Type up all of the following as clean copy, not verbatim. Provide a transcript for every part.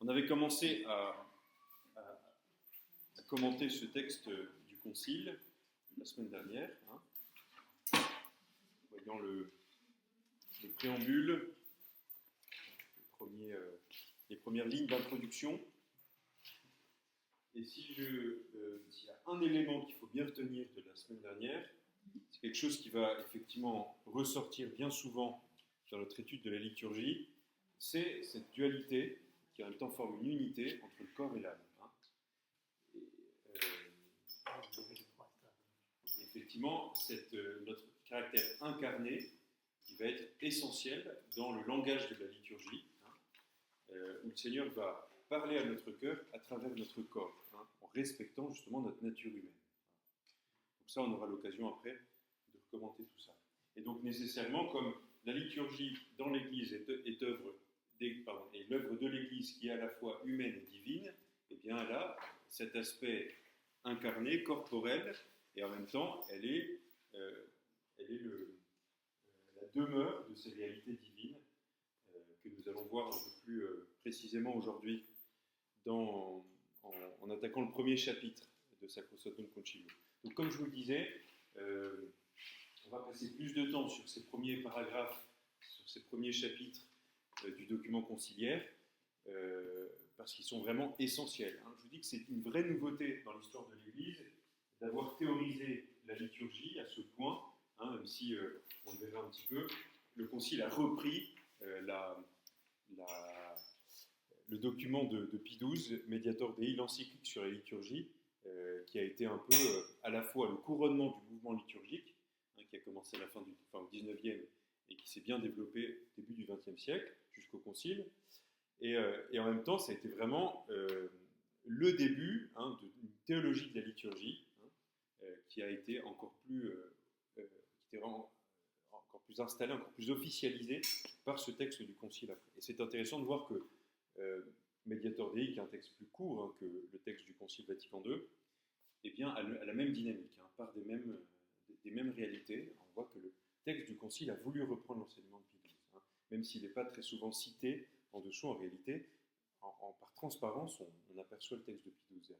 On avait commencé à commenter ce texte du Concile la semaine dernière, voyant le préambule, les premières lignes d'introduction. Et s'il y a un élément qu'il faut bien retenir de la semaine dernière, c'est quelque chose qui va effectivement ressortir bien souvent dans notre étude de la liturgie, c'est cette dualité qui en même temps forme une unité entre le corps et l'âme. Effectivement, notre caractère incarné qui va être essentiel dans le langage de la liturgie, où le Seigneur va parler à notre cœur à travers notre corps, en respectant justement notre nature humaine. Donc ça, on aura l'occasion après de commenter tout ça. Et donc nécessairement, comme la liturgie dans l'Église est l'œuvre de l'Église qui est à la fois humaine et divine, et bien là, cet aspect incarné, corporel, et en même temps, elle est la demeure de ces réalités divines que nous allons voir un peu plus précisément aujourd'hui en attaquant le premier chapitre de Sacrosanctum Concilium. Donc comme je vous le disais, on va passer plus de temps sur ces premiers paragraphes, sur ces premiers chapitres du document conciliaire, parce qu'ils sont vraiment essentiels. Je vous dis que c'est une vraie nouveauté dans l'histoire de l'Église d'avoir théorisé la liturgie à ce point, même si, on le verra un petit peu, le Concile a repris le document de Pie XII, Mediator Dei, l'encyclique sur la liturgie, qui a été un peu à la fois le couronnement du mouvement liturgique, qui a commencé à la fin au XIXe et qui s'est bien développé au début du XXe siècle, jusqu'au Concile. Et en même temps, ça a été vraiment le début d'une théologie de la liturgie qui a été encore plus installée, encore plus officialisée par ce texte du Concile après. Et c'est intéressant de voir que Mediator Dei, qui est un texte plus court que le texte du Concile Vatican II, eh bien, a la même dynamique, part des mêmes réalités. On voit que le texte du Concile a voulu reprendre l'enseignement de Pie XII, même s'il n'est pas très souvent cité en dessous, en réalité, par transparence, on aperçoit le texte de Pie XII derrière.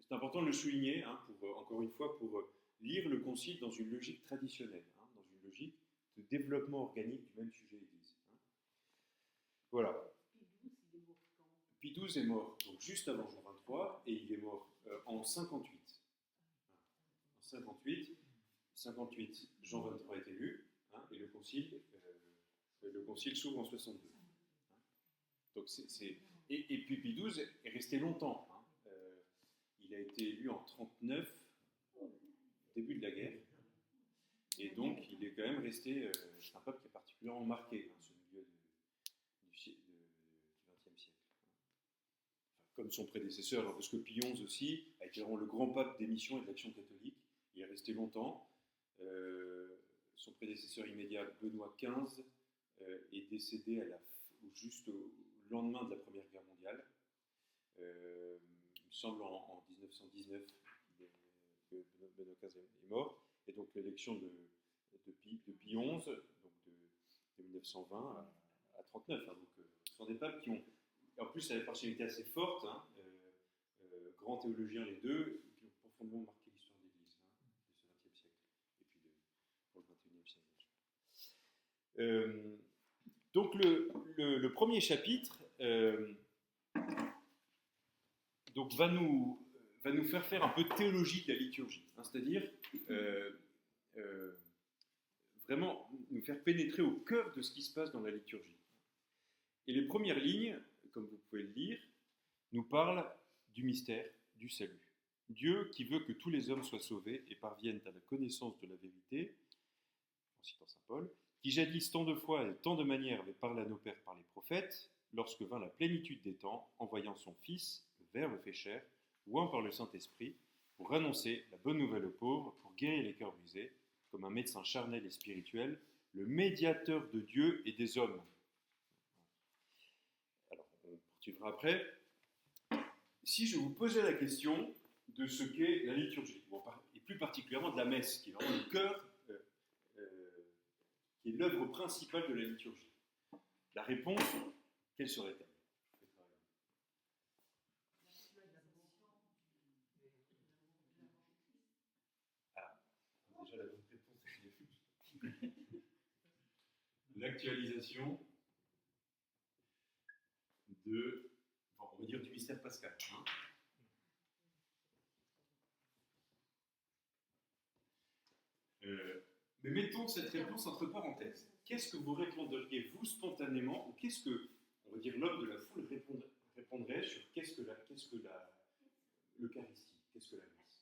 C'est important de le souligner, encore une fois, pour lire le Concile dans une logique traditionnelle, dans une logique de développement organique du même sujet Église. Voilà. Pie XII est mort donc juste avant Jean 23 et il est mort en 58. En 58, Jean 23 est élu et le concile s'ouvre en 62. Donc et puis Pie XII est resté longtemps. Il a été élu en 39, début de la guerre, et donc il est quand même resté. C'est un pape qui est particulièrement marqué ce milieu du XXe siècle. Comme son prédécesseur, parce que Pie XI aussi a été vraiment le grand pape des missions et de l'action catholique. Il est resté longtemps. Son prédécesseur immédiat, Benoît XV, est décédé juste au lendemain de la Première Guerre mondiale. Il me semble en 1919 que Benoît XV est mort. Et donc l'élection de Pie XI, donc de 1920 à 39. Donc, ce sont des papes qui ont, en plus, la personnalité assez forte, grands théologiens les deux, qui ont profondément marqué l'histoire de l'Église de ce XXe siècle, et puis pour le XXIe siècle. Donc le premier chapitre donc va nous faire un peu de théologie de la liturgie, c'est-à-dire vraiment nous faire pénétrer au cœur de ce qui se passe dans la liturgie. Et les premières lignes, comme vous pouvez le lire, nous parlent du mystère du salut. Dieu qui veut que tous les hommes soient sauvés et parviennent à la connaissance de la vérité, en citant saint Paul, qui jadis tant de fois et tant de manières avait parlé à nos pères par les prophètes, lorsque vint la plénitude des temps, envoyant son Fils, le Verbe fait chair, oint par le Saint-Esprit, pour annoncer la bonne nouvelle aux pauvres, pour guérir les cœurs brisés, comme un médecin charnel et spirituel, le médiateur de Dieu et des hommes. Alors, on poursuivra après. Si je vous posais la question de ce qu'est la liturgie, et plus particulièrement de la messe, qui est vraiment le cœur, qui est l'œuvre principale de la liturgie, la réponse, quelle serait-elle ? l'actualisation de, enfin, on va dire du mystère pascal. Hein. Mais mettons cette réponse entre parenthèses. Qu'est-ce que vous répondriez, vous, spontanément, ou qu'est-ce que, on va dire, l'homme de la foule répondrait sur l'Eucharistie, qu'est-ce que la messe?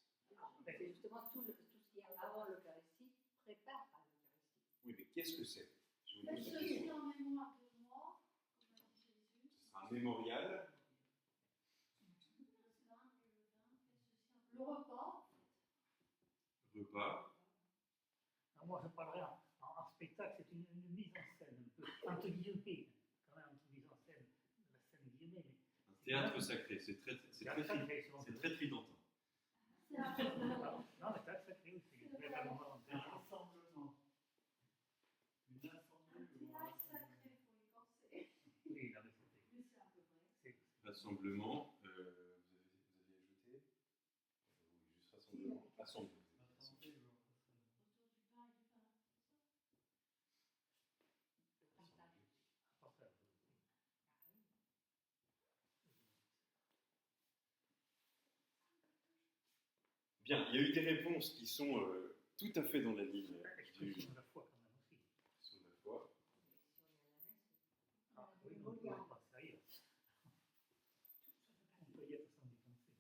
C'est justement tout ce qu'il y a avant l'Eucharistie prépare à l'Eucharistie. Oui, mais qu'est-ce que c'est? C'est en mémoire de moi, comme a dit Jésus. Ce sera un mémorial. Le repas. Repas. Alors moi, je parlerai en spectacle, c'est une mise en scène, un peu entre guillemets, quand même entre mise en scène, la scène guillemets. Un théâtre sacré, c'est très tridentin. C'est un rassemblement. Non, mais théâtre sacré aussi. Un rassemblement. Un rassemblement. Une assemblée. Théâtre sacré, il faut y penser. Oui, là, mais c'était. Mais c'est un peu vrai. Rassemblement, vous avez ajouté oui, juste rassemblement. Assemblée. Autour du pain et du pain. Bien, il y a eu des réponses qui sont tout à fait dans la ligne L'expression de la foi, quand même aussi. de la foi. Ah, oui, on peut pas, ça y est. On peut y être sans y penser.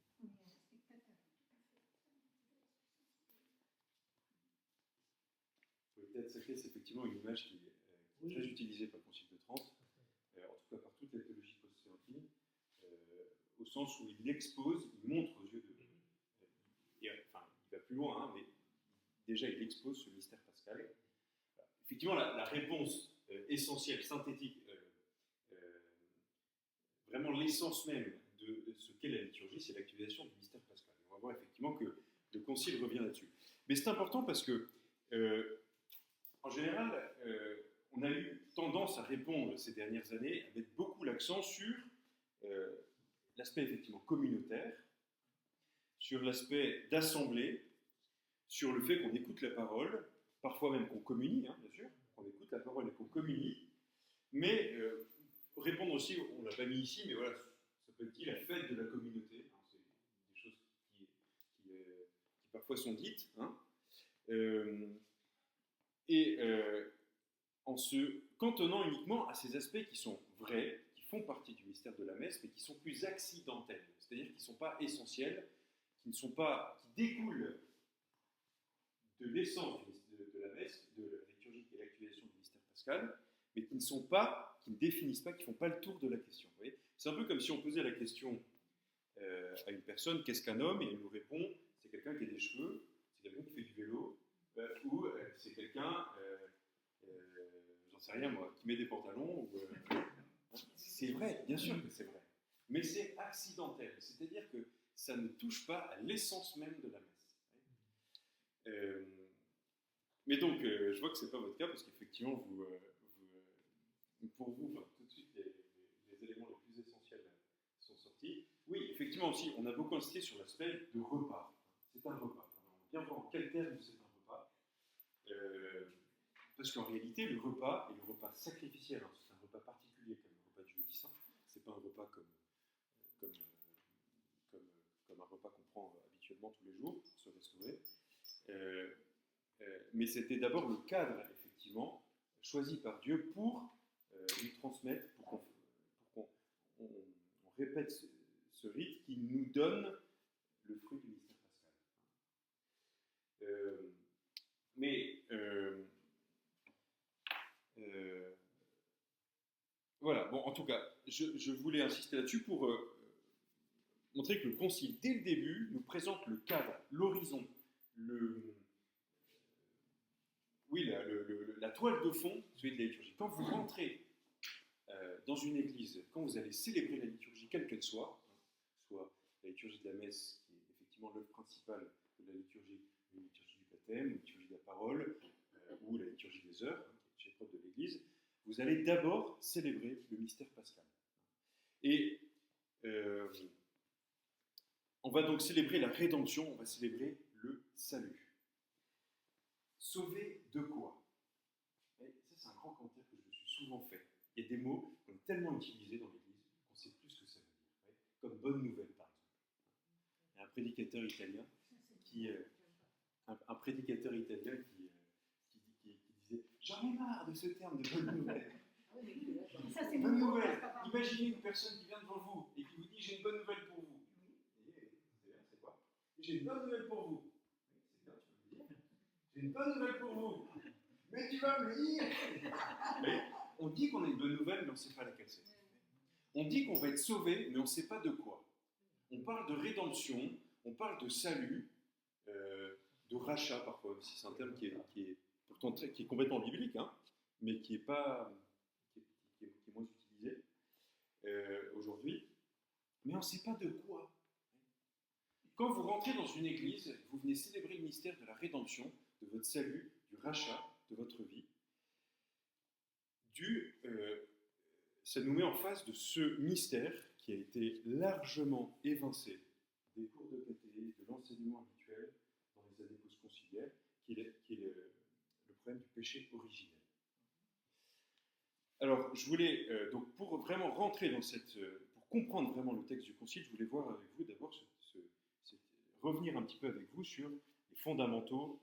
Le théâtre sacré, c'est effectivement une image qui est très utilisée par le Concile de Trente, en tout cas par toute la théologie post-tridentine, au sens où il expose, il montre aux yeux de... enfin, il va plus loin, hein, mais déjà il expose ce mystère pascal. Effectivement, la réponse essentielle, synthétique, vraiment l'essence même de ce qu'est la liturgie, c'est l'actualisation du mystère pascal. On va voir effectivement que le Concile revient là-dessus. Mais c'est important parce que, en général, on a eu tendance à répondre ces dernières années, à mettre beaucoup l'accent sur l'aspect effectivement communautaire, sur l'aspect d'assemblée, sur le fait qu'on écoute la parole, parfois même qu'on communie, hein, bien sûr, qu'on écoute la parole et qu'on communie, mais répondre aussi, on ne l'a pas mis ici, mais voilà, ça peut être dit la fête de la communauté, hein, c'est des choses qui parfois sont dites, hein, en se cantonnant uniquement à ces aspects qui sont vrais, qui font partie du mystère de la messe, mais qui sont plus accidentels, c'est-à-dire qui ne sont pas essentiels, qui découlent de l'essence de la messe, de la liturgie et l'actualisation du mystère pascal, mais qui ne définissent pas, qui ne font pas le tour de la question. Vous voyez, c'est un peu comme si on posait la question à une personne, qu'est-ce qu'un homme? Et elle nous répond, c'est quelqu'un qui a des cheveux, c'est quelqu'un qui fait du vélo, ou c'est quelqu'un, j'en sais rien moi, qui met des pantalons. C'est vrai, bien sûr que c'est vrai, mais c'est accidentel, c'est-à-dire que ça ne touche pas à l'essence même de la messe. Mais donc, je vois que ce n'est pas votre cas, parce qu'effectivement, pour vous, tout de suite, les éléments les plus essentiels sont sortis. Oui, effectivement aussi, on a beaucoup insisté sur l'aspect de repas. C'est un repas. On va bien voir en quel terme c'est un repas. Parce qu'en réalité, le repas est le repas sacrificiel. Hein, c'est un repas particulier, comme le repas du jeudi saint. Ce n'est pas un repas comme un repas qu'on prend habituellement tous les jours, pour se restaurer. Mais c'était d'abord le cadre, effectivement, choisi par Dieu pour lui transmettre, pour qu'on répète ce rite qui nous donne le fruit du mystère pascal. Voilà, bon, en tout cas, je voulais insister là-dessus pour montrer que le Concile, dès le début, nous présente le cadre, l'horizon, la toile de fond, celui de la liturgie. Quand vous rentrez dans une église, quand vous allez célébrer la liturgie, quelle qu'elle soit la liturgie de la messe, qui est effectivement l'œuvre principale de la liturgie du baptême, la liturgie de la parole, ou la liturgie des heures, qui est l'épreuve de l'église, vous allez d'abord célébrer le mystère pascal. Et on va donc célébrer la rédemption, on va célébrer le salut. Sauvé de quoi? Et ça, c'est un grand commentaire que je me suis souvent fait. Il y a des mots qu'on a tellement utilisés dans l'Église qu'on ne sait plus ce que ça veut dire. Ouais. Comme bonne nouvelle, par exemple. Il y a un prédicateur italien qui, qui disait « J'en ai marre de ce terme de bonne nouvelle ». Ça, c'est Bonne mon nouvelle. papa. Imaginez une personne qui vient devant vous et qui vous dit « J'ai une bonne nouvelle pour vous ». C'est quoi ? J'ai une bonne nouvelle pour vous. C'est bien, tu peux le dire. J'ai une bonne nouvelle pour vous. Mais tu vas me le dire. Mais on dit qu'on a une bonne nouvelle, mais on ne sait pas laquelle c'est. On dit qu'on va être sauvé, mais on ne sait pas de quoi. On parle de rédemption, on parle de salut, de rachat parfois aussi. C'est un terme qui est pourtant qui est complètement biblique, hein, mais qui est pas qui est moins utilisé aujourd'hui. Mais on ne sait pas de quoi. Quand vous rentrez dans une église, vous venez célébrer le mystère de la rédemption, de votre salut, du rachat de votre vie. Ça nous met en face de ce mystère qui a été largement évincé des cours de catéchisme, de l'enseignement habituel dans les années post-conciliaires, qui est le problème du péché originel. Alors, je voulais, donc pour vraiment rentrer dans pour comprendre vraiment le texte du Concile, je voulais voir avec vous d'abord revenir un petit peu avec vous sur les fondamentaux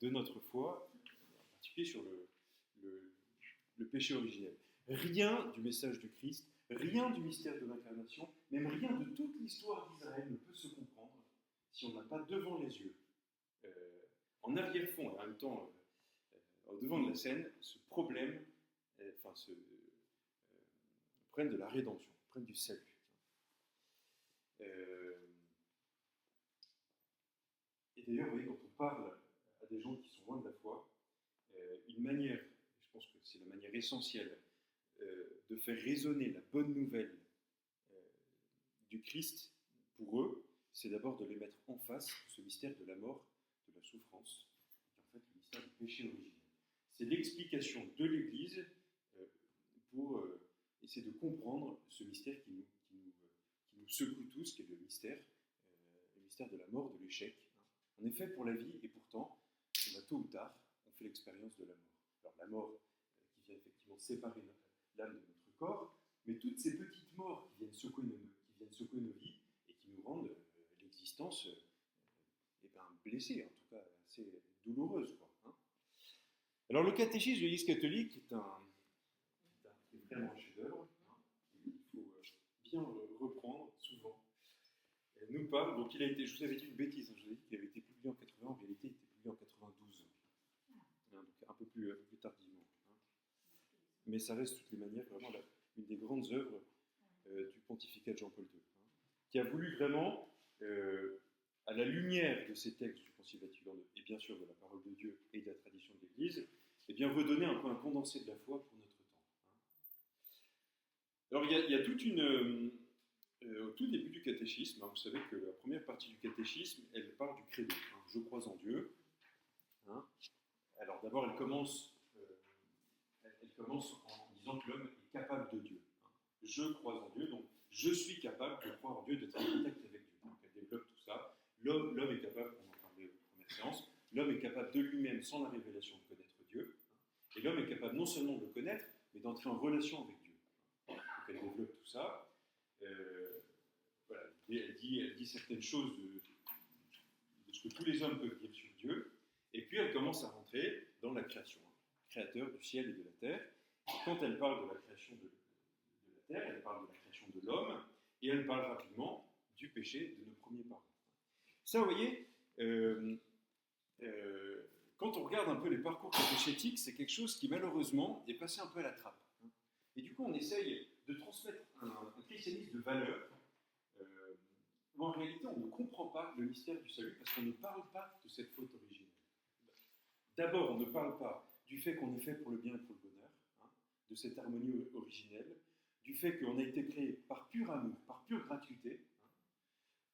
de notre foi, en particulier sur le péché originel. Rien du message du Christ, rien du mystère de l'incarnation, même rien de toute l'histoire d'Israël ne peut se comprendre si on n'a pas devant les yeux, en arrière-fond et en même temps au devant de la scène, ce problème, ce problème de la rédemption, le problème du salut. Et d'ailleurs, vous voyez, quand on parle à des gens qui sont loin de la foi, une manière, je pense que c'est la manière essentielle de faire résonner la bonne nouvelle du Christ pour eux, c'est d'abord de les mettre en face ce mystère de la mort, de la souffrance, qui est en fait le mystère du péché originel. C'est l'explication de l'Église pour essayer de comprendre ce mystère qui nous secoue tous, qui est le mystère de la mort, de l'échec. On est fait pour la vie et pourtant, tôt ou tard, on fait l'expérience de la mort. Alors la mort qui vient effectivement séparer l'âme de notre corps, mais toutes ces petites morts qui viennent secouer nos vies et qui nous rendent l'existence blessée, en tout cas assez douloureuse. Quoi, hein. Alors le catéchisme de l'Église catholique est vraiment un chef-d'œuvre, hein, il faut bien reprendre souvent. Elle nous parle, donc je vous avais dit une bêtise, hein, je vous ai dit qu'il avait été publié en 80, en réalité il était publié en 92, hein, donc un peu plus tardivement. Hein. Mais ça reste de toutes les manières vraiment une des grandes œuvres du pontificat de Jean-Paul II, hein, qui a voulu vraiment, à la lumière de ces textes du Concile Vatican II, et bien sûr de la parole de Dieu et de la tradition de l'Église, eh bien redonner un peu un condensé de la foi pour notre temps. Hein. Alors il y a toute une... au tout début du catéchisme, hein, vous savez que la première partie du catéchisme, elle parle du credo. Hein, je crois en Dieu. Hein. Alors d'abord, elle commence en disant que l'homme est capable de Dieu. Hein. Je crois en Dieu, donc je suis capable de croire en Dieu, d'être en contact avec Dieu. Donc elle développe tout ça. L'homme est capable, on en parlait aux premières séances, l'homme est capable de lui-même, sans la révélation, de connaître Dieu. Hein. Et l'homme est capable non seulement de le connaître, mais d'entrer en relation avec Dieu. Donc elle développe tout ça. Voilà, elle dit certaines choses de ce que tous les hommes peuvent dire sur Dieu, et puis elle commence à rentrer dans la création, hein, créateur du ciel et de la terre. Et quand elle parle de la création de la terre, elle parle de la création de l'homme, et elle parle rapidement du péché de nos premiers parents. Ça, vous voyez, quand on regarde un peu les parcours catéchétiques, c'est quelque chose qui malheureusement est passé un peu à la trappe. Hein. Et du coup, on essaye de transmettre un christianisme de valeur, où en réalité on ne comprend pas le mystère du salut parce qu'on ne parle pas de cette faute originelle. D'abord, on ne parle pas du fait qu'on est fait pour le bien et pour le bonheur, hein, de cette harmonie originelle, du fait qu'on a été créé par pur amour, par pure gratuité. Hein.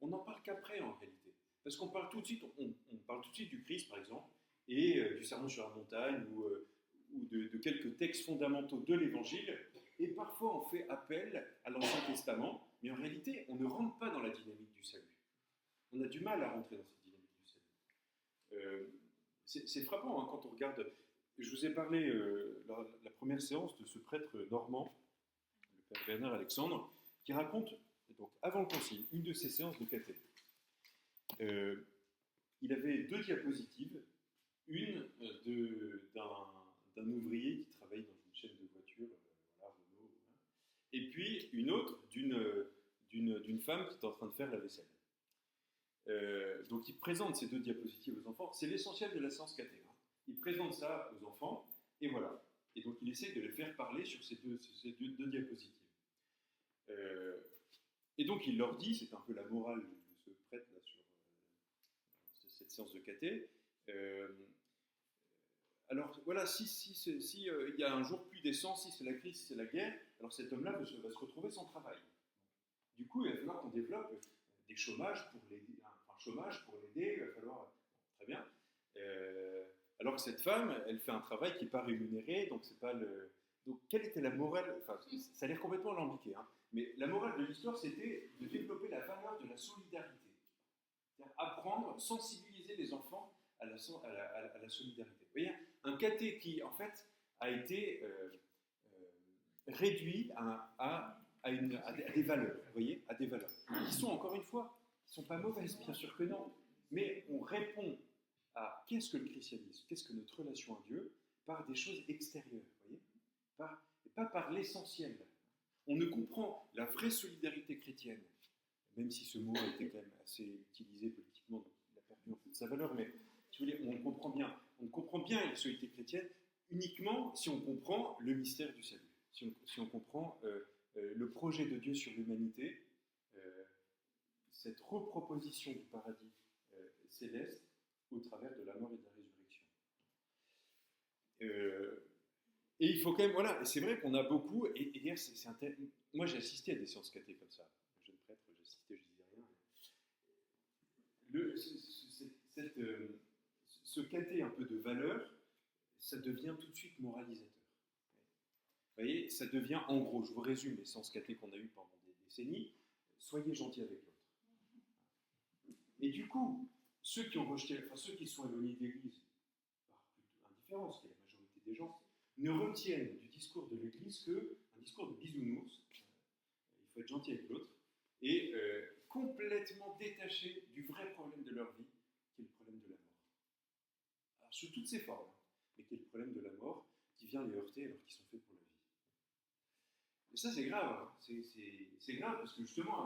On n'en parle qu'après en réalité. Parce qu'on parle tout de suite, on parle tout de suite du Christ par exemple, et du sermon sur la montagne, ou de quelques textes fondamentaux de l'Évangile, et parfois on fait appel à l'Ancien Testament, mais en réalité on ne rentre pas dans la dynamique du salut. On a du mal à rentrer dans cette dynamique du salut. C'est frappant hein, quand on regarde je vous ai parlé la première séance de ce prêtre normand, le père Bernard Alexandre, qui raconte, donc, avant le concile, une de ses séances de caté. Il avait 2 diapositives, une d'un ouvrier qui travaille dans une chaîne de voitures, voilà, Renault, voilà, et puis une autre d'une femme qui est en train de faire la vaisselle. Donc il présente ces 2 diapositives aux enfants, c'est l'essentiel de la séance caté. Hein. Il présente ça aux enfants, et voilà. Et donc il essaie de les faire parler sur ces deux diapositives. Et donc il leur dit, c'est un peu la morale de ce prêtre là sur cette séance de caté. Alors voilà, si il y a un jour plus décent, si c'est la crise, si c'est la guerre, alors cet homme-là va se retrouver sans travail. Du coup, il va falloir qu'on développe des chômages pour l'aider, un chômage pour l'aider, il va falloir, très bien. Alors que cette femme, elle fait un travail qui n'est pas rémunéré, donc c'est pas le. Donc quelle était la morale? Enfin, ça a l'air complètement alambiqué, hein, mais la morale de l'histoire, c'était de développer la valeur de la solidarité. C'est-à-dire apprendre, sensibiliser les enfants à la solidarité. Vous voyez, un caté qui, en fait, a été réduit à des valeurs, vous voyez, à des valeurs, qui sont, encore une fois, qui ne sont pas mauvaises, bien sûr que non, mais on répond à qu'est-ce que le christianisme, qu'est-ce que notre relation à Dieu, par des choses extérieures, vous voyez, et pas par l'essentiel. On ne comprend la vraie solidarité chrétienne, même si ce mot a été quand même assez utilisé politiquement, donc il a perdu un peu de sa valeur, mais si vous voulez, on comprend bien la solidarité chrétienne uniquement si on comprend le mystère du salut, si on comprend le projet de Dieu sur l'humanité, cette reproposition du paradis céleste au travers de la mort et de la résurrection. Et il faut quand même, voilà, et c'est vrai qu'on a beaucoup, et d'ailleurs, moi j'ai assisté à des séances cathées comme ça, jeune prêtre, j'ai assisté, je disais rien. Ce cathé un peu de valeur, ça devient tout de suite moralisateur. Vous voyez, ça devient, en gros, je vous résume les séances cathées qu'on a eues pendant des décennies, soyez gentils avec l'autre. Et du coup, ceux qui sont éloignés de l'Église, par indifférence, qui est la majorité des gens, ne retiennent du discours de l'Église qu'un discours de bisounours, il faut être gentil avec l'autre, et complètement détaché du vrai problème de leur vie, qui est le problème de la mort. Alors, sous toutes ses formes, mais qui est le problème de la mort, qui vient les heurter alors qu'ils sont faits pour la vie. Et ça, c'est grave, hein. C'est grave parce que justement,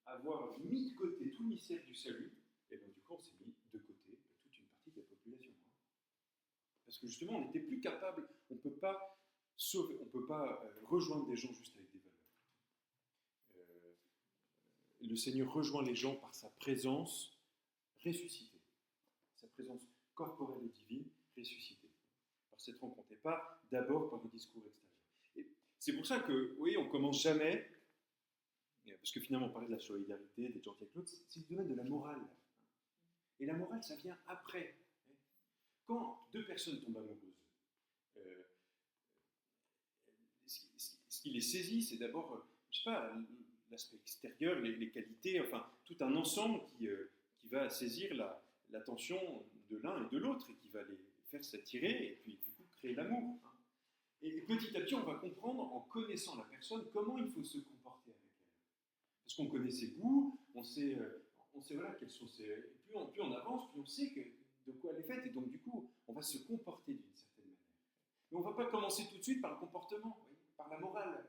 avoir mis de côté tout le mystère du salut, et bien du coup, on s'est mis de côté toute une partie de la population. Parce que justement, on n'était plus capable, on ne peut pas sauver, on ne peut pas rejoindre des gens juste avec des valeurs. Le Seigneur rejoint les gens par sa présence ressuscitée, sa présence corporelle et divine ressuscitée, par cette rencontre, et pas d'abord par le discours extérieur. Et c'est pour ça que, vous voyez, on ne commence jamais, parce que finalement, parler de la solidarité, d'être gentil avec l'autre, c'est le domaine de la morale. Et la morale, ça vient après. Quand 2 personnes tombent amoureuses, ce qui les saisit, c'est d'abord, je ne sais pas, l'aspect extérieur, les qualités, enfin, tout un ensemble qui va saisir l'attention de l'un et de l'autre et qui va les faire s'attirer et puis du coup créer l'amour. Et petit à petit, on va comprendre, en connaissant la personne, comment il faut se comporter avec elle. Parce qu'on connaît ses goûts, on sait voilà, quels sont ses... Et plus on avance, plus on sait de quoi elle est faite, et donc du coup, on va se comporter d'une certaine manière. Mais on ne va pas commencer tout de suite par le comportement, voyez, par la morale.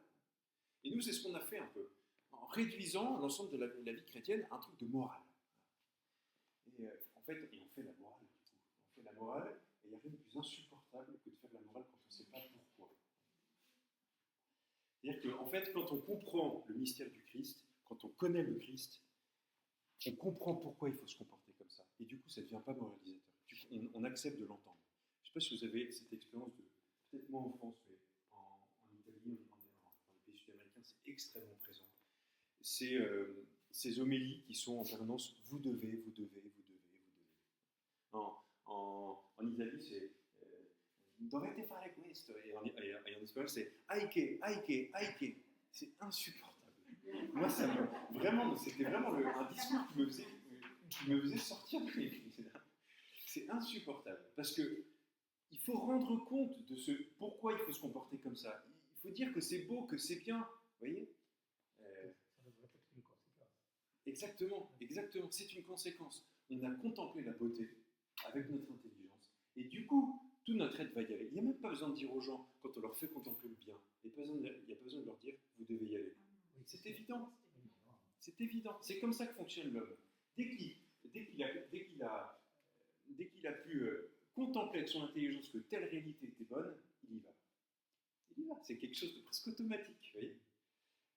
Et nous, c'est ce qu'on a fait un peu, en réduisant l'ensemble de la vie chrétienne à un truc de morale. Et en fait, on fait la morale, du coup. On fait la morale, et il n'y a rien de plus insupportable que de faire la morale quand on ne sait pas pourquoi. C'est-à-dire qu'en fait, quand on comprend le mystère du Christ, quand on connaît le Christ, on comprend pourquoi il faut se comporter comme ça. Et du coup, ça ne devient pas moralisateur. On accepte de l'entendre. Je ne sais pas si vous avez cette expérience peut-être moins en France, mais en Italie, dans les pays sud-américains, c'est extrêmement présent. C'est ces homélies qui sont en permanence « vous devez, vous devez, vous devez, vous devez ». En Italie, c'est « dovete fare questo ». Et en espagnol, c'est « aike, aike, aike ». C'est insupportable. Moi, c'était vraiment un discours qui me faisait sortir de l'église. C'est insupportable. Parce que il faut rendre compte de pourquoi il faut se comporter comme ça. Il faut dire que c'est beau, que c'est bien. Vous voyez? Ça devrait être une conséquence. Exactement, exactement. C'est une conséquence. On a contemplé la beauté avec notre intelligence. Et du coup, tout notre être va y aller. Il n'y a même pas besoin de dire aux gens, quand on leur fait contempler le bien, il n'y a pas besoin de leur dire, vous devez y aller. Oui, C'est évident. évident. C'est évident. C'est comme ça que fonctionne l'homme. Dès qu'il a pu contempler avec son intelligence que telle réalité était bonne, il y va. Il y va. C'est quelque chose de presque automatique. Vous voyez?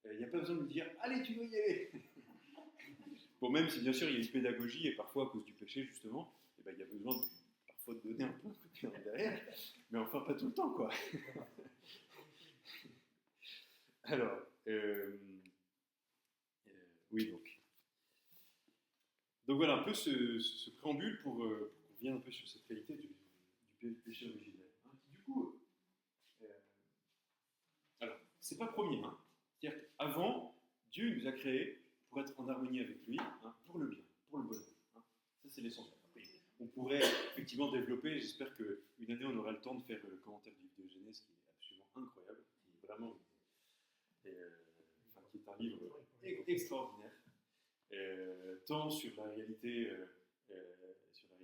Il n'y a pas besoin de lui dire, allez, tu dois y aller. Bon, même si bien sûr il y a une pédagogie, et parfois à cause du péché justement, eh ben, il y a besoin parfois de donner un peu de pied derrière, mais enfin pas tout le temps quoi. Alors, oui donc voilà un peu ce préambule pour qu'on revienne un peu sur cette réalité du péché originel. Hein, qui du coup, alors c'est pas premier, hein, c'est-à-dire qu'avant Dieu nous a créés pour être en harmonie avec lui, hein, pour le bien, pour le bonheur. Hein. Ça, c'est l'essentiel. Après, on pourrait effectivement développer, j'espère qu'une année, on aura le temps de faire le commentaire du livre de Genèse, qui est absolument incroyable, qui est vraiment, qui est un livre extraordinaire, tant sur la réalité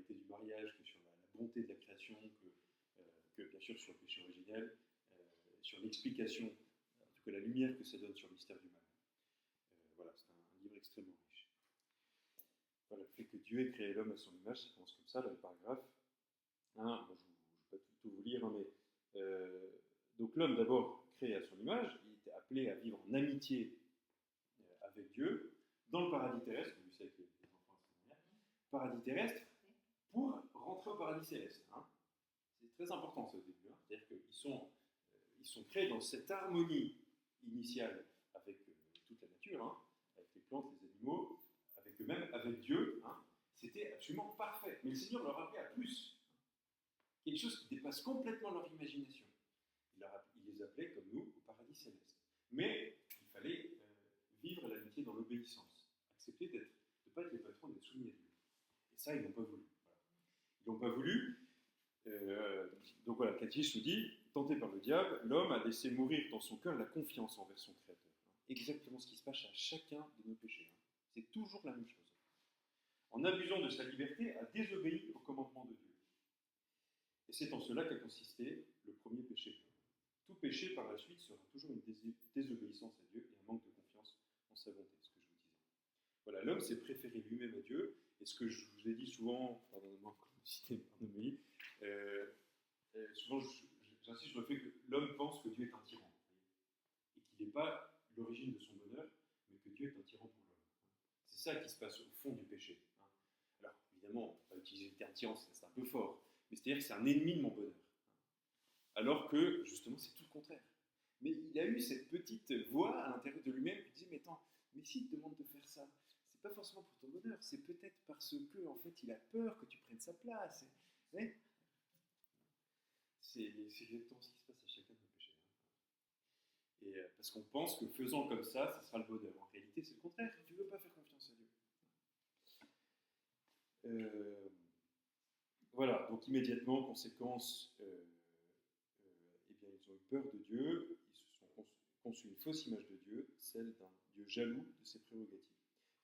du mariage, que sur la bonté de la création, que bien sûr sur le péché originel, sur l'explication, en tout cas la lumière que ça donne sur le mystère du mal. Voilà, c'est un livre extrêmement riche. Voilà, le fait que Dieu ait créé l'homme à son image, ça commence comme ça, dans le paragraphe. Hein, bon, je ne vais pas tout vous lire, hein, mais donc l'homme d'abord créé à son image, il était appelé à vivre en amitié avec Dieu, dans le paradis terrestre, vous savez que les enfants sont paradis terrestre, pour rentrer au paradis céleste. Hein. C'est très important ça au début. Hein. C'est-à-dire qu'ils sont créés dans cette harmonie initiale avec toute la nature, hein, avec les plantes, les animaux, avec eux-mêmes, avec Dieu. Hein. C'était absolument parfait. Mais le Seigneur leur appelait à plus. Quelque chose qui dépasse complètement leur imagination. Il les appelait, comme nous, au paradis céleste. Mais il fallait vivre l'amitié dans l'obéissance. Accepter de ne pas être les patrons, d'être soumis à Dieu. Et ça, ils n'ont pas voulu. Voilà. Ils n'ont pas voulu. Donc voilà, Catéchisme nous dit, tenté par le diable, l'homme a laissé mourir dans son cœur la confiance envers son Créateur. Exactement ce qui se passe à chacun de nos péchés. C'est toujours la même chose. En abusant de sa liberté, a désobéi au commandement de Dieu. Et c'est en cela qu'a consisté le premier péché. Tout péché par la suite sera toujours une désobéissance à Dieu et un manque de confiance en sa bonté, ce que je vous disais. Voilà, l'homme s'est préféré lui-même à Dieu, et ce que je vous ai dit souvent, pardonnez-moi pour citer un homélie, souvent j'insiste sur le fait que l'homme pense que Dieu est un tyran, et qu'il n'est pas l'origine de son bonheur, mais que Dieu est un tyran pour l'homme. C'est ça qui se passe au fond du péché. Alors, évidemment, on ne peut pas utiliser le terme tyran, c'est un peu fort, mais c'est-à-dire que c'est un ennemi de mon bonheur. Alors que, justement, c'est tout le contraire. Mais il a eu cette petite voix à l'intérieur de lui-même qui disait, mais attends, mais s'il te demande de faire ça, c'est pas forcément pour ton bonheur, c'est peut-être parce que, en fait, il a peur que tu prennes sa place. Ouais. C'est exactement ce qui se passe à chacun de nos péchés. Et parce qu'on pense que faisant comme ça sera le bonheur. En réalité, c'est le contraire. Tu ne veux pas faire confiance à Dieu. Voilà, donc immédiatement, conséquence, eh bien, ils ont eu peur de Dieu, ils se sont conçus une fausse image de Dieu, celle d'un Dieu jaloux de ses prérogatives.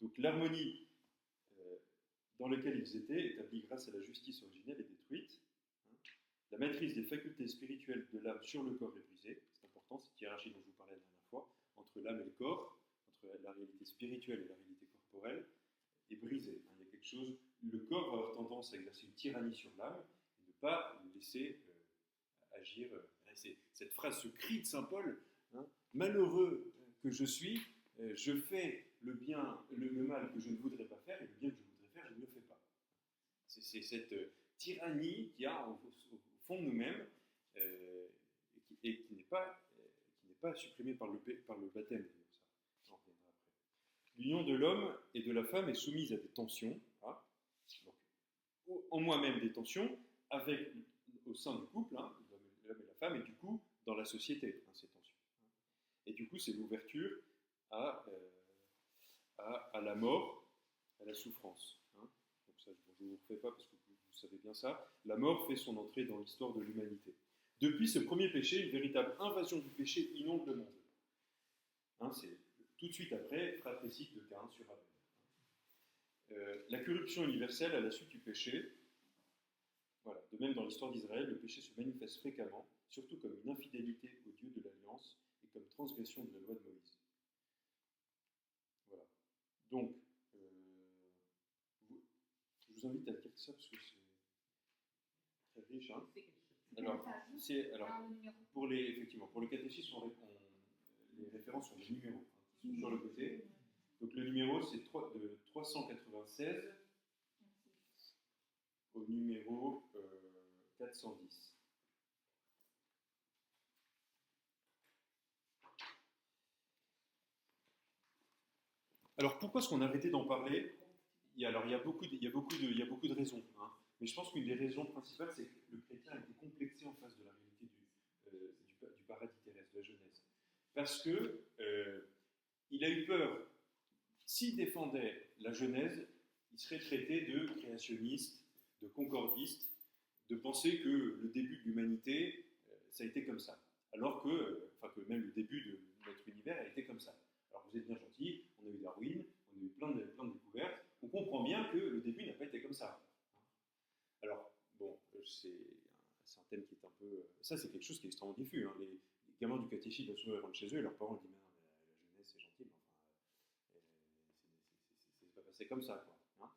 Donc l'harmonie dans laquelle ils étaient, établie grâce à la justice originelle, est détruite. La maîtrise des facultés spirituelles de l'âme sur le corps est brisée. C'est important, cette hiérarchie dont je vous parlais la dernière fois, entre l'âme et le corps, entre la réalité spirituelle et la réalité corporelle, est brisée. Il y a quelque chose, le corps va avoir tendance à exercer une tyrannie sur l'âme et ne pas le laisser agir. C'est cette phrase, ce cri de saint Paul, hein, malheureux que je suis, je fais le bien, le mal que je ne voudrais pas faire, et le bien que je voudrais faire, je ne le fais pas. C'est cette tyrannie qu'il y a au fond de nous-mêmes et qui n'est pas supprimée par le baptême. Ça, l'union de l'homme et de la femme est soumise à des tensions. Hein, donc, en moi-même des tensions, avec au sein du couple, hein, l'homme et la femme, et du coup dans la société, hein, ces tensions. Et du coup, c'est l'ouverture à la mort, à la souffrance. Hein. Donc ça, je ne vous refais pas parce que vous vous savez bien ça, la mort fait son entrée dans l'histoire de l'humanité. Depuis ce premier péché, une véritable invasion du péché inonde le monde. Hein, c'est tout de suite après, fratricide de Caïn sur Abel. La corruption universelle à la suite du péché, voilà. De même dans l'histoire d'Israël, le péché se manifeste fréquemment, surtout comme une infidélité au Dieu de l'Alliance et comme transgression de la loi de Moïse. Voilà. Donc, je vous invite à lire ça parce que c'est très riche. Hein. Alors, effectivement, pour le catéchisme, les références sont des numéros qui sont sur le côté. Donc le numéro, c'est de 396 au numéro 410. Alors pourquoi est-ce qu'on a arrêté d'en parler? Il y a beaucoup de raisons. Hein. Mais je pense qu'une des raisons principales, c'est que le chrétien a été complexé en face de la réalité du paradis terrestre, de la Genèse. Parce que il a eu peur, s'il défendait la Genèse, il serait traité de créationniste, de concordiste, de penser que le début de l'humanité, ça a été comme ça. Alors que même le début de notre univers a été comme ça. Alors vous êtes bien gentils, on a eu Darwin, on a eu plein de découvertes, on comprend bien que le début n'a pas été comme ça. Alors, bon, c'est un thème qui est un peu... Ça, c'est quelque chose qui est extrêmement diffus. Hein. Les gamins du catéchisme, souvent, ils rentrent chez eux et leurs parents disent « Mais non, mais la Genèse, c'est gentil, mais enfin, c'est pas passé comme ça, quoi. Hein. »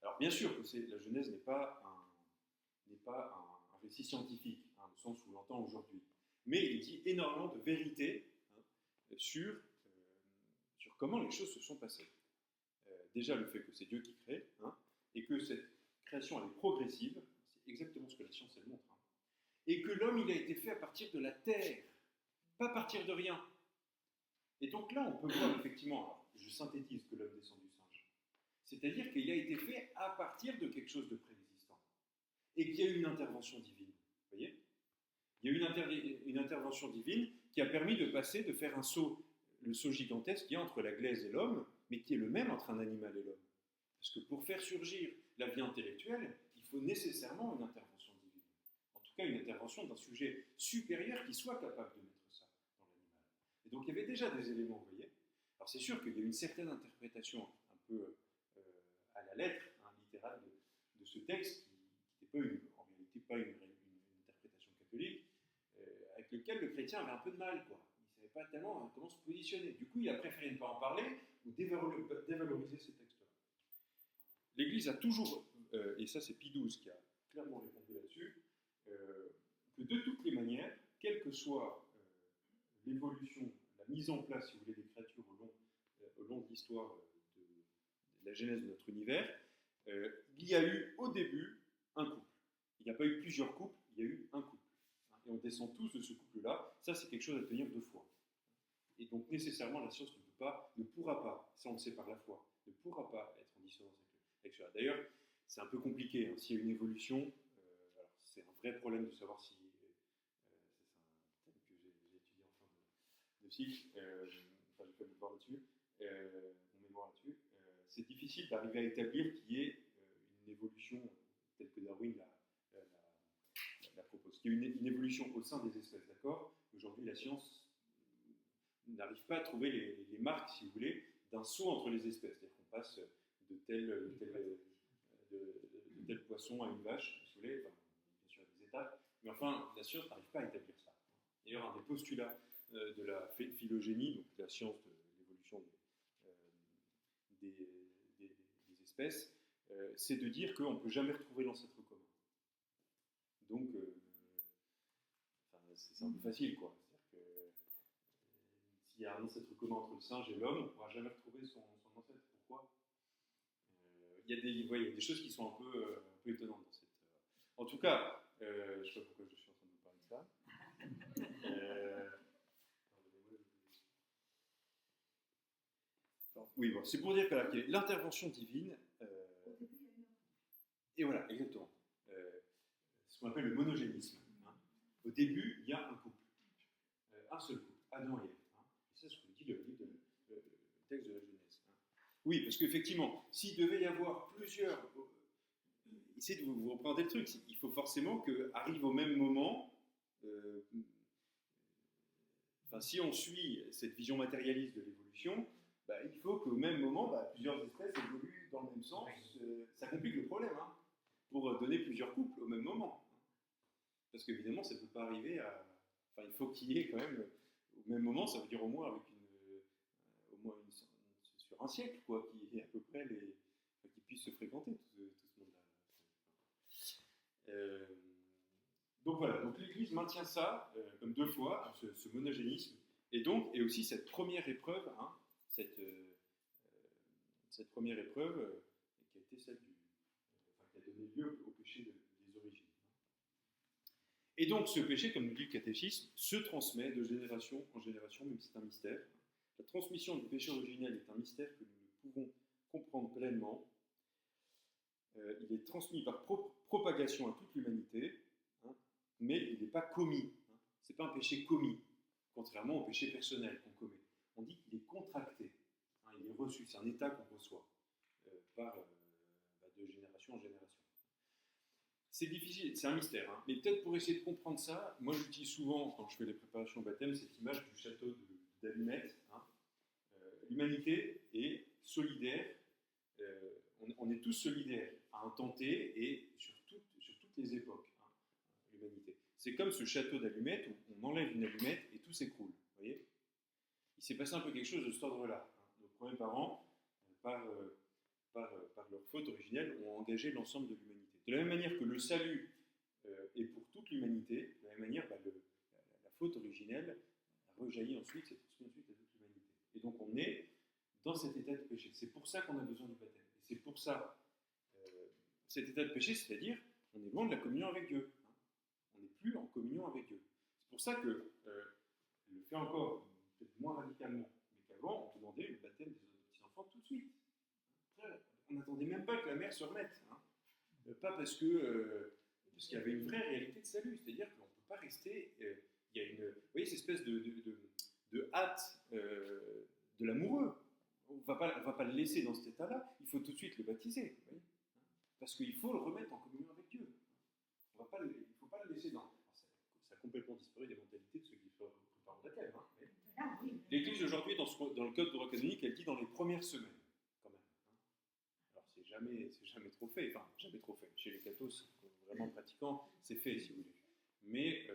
Alors, bien sûr que la Genèse n'est pas un récit scientifique, hein, au sens où on l'entend aujourd'hui. Mais il dit énormément de vérité, hein, sur comment les choses se sont passées. Déjà, le fait que c'est Dieu qui crée, hein, et que cette création, elle est progressive, c'est exactement ce que la science, elle montre. Hein. Et que l'homme, il a été fait à partir de la terre, pas à partir de rien. Et donc là, on peut voir effectivement, alors, je synthétise que l'homme descend du singe, c'est-à-dire qu'il a été fait à partir de quelque chose de préexistant, et qu'il y a eu une intervention divine. Vous voyez ? Il y a eu une intervention divine qui a permis de faire un saut, le saut gigantesque qu'il y a entre la glaise et l'homme, mais qui est le même entre un animal et l'homme. Parce que pour faire surgir la vie intellectuelle, il faut nécessairement une intervention divine. En tout cas, une intervention d'un sujet supérieur qui soit capable de mettre ça dans l'animal. Et donc, il y avait déjà des éléments, vous voyez. Alors, c'est sûr qu'il y a une certaine interprétation un peu à la lettre, hein, littérale, de ce texte, qui n'était pas en réalité pas une interprétation catholique, avec lequel le chrétien avait un peu de mal, quoi. Il ne savait pas tellement comment se positionner. Du coup, il a préféré ne pas en parler ou dévaloriser ces textes-là. L'Église a toujours, et ça c'est Pie XII qui a clairement répondu là-dessus, que de toutes les manières, quelle que soit l'évolution, la mise en place, si vous voulez, des créatures au long de l'histoire de la genèse de notre univers, il y a eu au début un couple. Il n'y a pas eu plusieurs couples, il y a eu un couple. Et on descend tous de ce couple-là. Ça, c'est quelque chose à tenir de foi. Et donc, nécessairement, la science ne pourra pas, ça on le sait par la foi, ne pourra pas être en dissonance avec cela. D'ailleurs, c'est un peu compliqué. Hein. S'il y a une évolution, alors c'est un vrai problème de savoir si... c'est un thème que j'ai étudié en fin de cycle. Enfin, j'ai fait mon mémoire là-dessus. C'est difficile d'arriver à établir qu'il y ait une évolution telle que Darwin la propose. Qu'il y ait une évolution au sein des espèces, d'accord? Aujourd'hui, la science n'arrive pas à trouver les marques, si vous voulez, d'un saut entre les espèces. C'est-à-dire qu'on passe de tel poisson à une vache, si vous voulez, enfin, bien sûr, des étapes, mais enfin, la science n'arrive pas à établir ça. D'ailleurs, un des postulats de la phylogénie, donc la science de l'évolution des espèces, c'est de dire qu'on ne peut jamais retrouver l'ancêtre commun. Donc, c'est un peu facile, quoi. C'est-à-dire que s'il y a un ancêtre commun entre le singe et l'homme, on ne pourra jamais retrouver son ancêtre. Pourquoi? Il y a des choses qui sont un peu étonnantes dans cette... En tout cas, je ne sais pas pourquoi je suis en train de vous parler de ça. Oui, bon, c'est pour dire que l'intervention divine... et voilà, exactement. Ce qu'on appelle le monogénisme. Hein. Au début, il y a un couple. Un seul couple, Adam et Ève. Hein. Et ça, c'est ce que dit le texte de la Genèse. Hein. Oui, parce qu'effectivement, s'il devait y avoir plusieurs... essayez de vous représenter le truc. Il faut forcément qu'arrive au même moment, si on suit cette vision matérialiste de l'évolution, il faut qu'au même moment, plusieurs espèces évoluent dans le même sens. Ça complique le problème, hein, pour donner plusieurs couples au même moment. Parce qu'évidemment, ça ne peut pas arriver à... il faut qu'il y ait quand même, au même moment, ça veut dire au moins avec sur un siècle, quoi, qu'il y ait à peu près qui puissent se fréquenter, tout ce monde-là. Donc voilà, donc l'Église maintient ça comme deux fois, ce monogénisme, et aussi cette première épreuve, hein, cette première épreuve qui a été celle qui a donné lieu au péché des origines. Et donc ce péché, comme nous dit le catéchisme, se transmet de génération en génération, même si c'est un mystère. La transmission du péché originel est un mystère que nous ne pouvons comprendre pleinement. Il est transmis par propagation à toute l'humanité, hein, mais il n'est pas commis. Hein. Ce n'est pas un péché commis, contrairement au péché personnel qu'on commet. On dit qu'il est contracté, hein, il est reçu, c'est un état qu'on reçoit de génération en génération. C'est difficile, c'est un mystère, hein, mais peut-être pour essayer de comprendre ça, moi j'utilise souvent, quand je fais les préparations au baptême, cette image du château d'Allumettes. Hein. L'humanité est solidaire, on est tous solidaires à un temps T et sur toutes les époques, hein, l'humanité. C'est comme ce château d'allumettes où on enlève une allumette et tout s'écroule. Vous voyez ? Il s'est passé un peu quelque chose de cet ordre-là. Hein. Nos premiers parents, par leur faute originelle, ont engagé l'ensemble de l'humanité. De la même manière que le salut est pour toute l'humanité, de la même manière, la faute originelle a rejailli ensuite, s'est transmise ensuite à toute l'humanité. Et donc on est dans cet état de péché. C'est pour ça qu'on a besoin du baptême. Et c'est pour ça, cet état de péché, c'est-à-dire, on est loin de la communion avec Dieu. Hein. On n'est plus en communion avec Dieu. C'est pour ça que, je le fais encore, peut-être moins radicalement, mais qu'avant, on demandait le baptême des petits-enfants tout de suite. On n'attendait même pas que la mère se remette. Hein. Pas parce qu'il y avait une vraie réalité de salut. C'est-à-dire qu'on ne peut pas rester... il y a vous voyez, cette espèce de hâte de l'amoureux. On ne va pas le laisser dans cet état-là, il faut tout de suite le baptiser. Vous voyez, parce qu'il faut le remettre en communion avec Dieu. Il ne faut pas le laisser dans... Ça a complètement disparu des mentalités de ceux qui se préparent au baptême. Hein. L'Église aujourd'hui, dans le code de droit canonique, elle dit dans les premières semaines, quand même. Alors c'est jamais trop fait, enfin jamais trop fait. Chez les cathos, vraiment pratiquants, c'est fait si vous voulez. Mais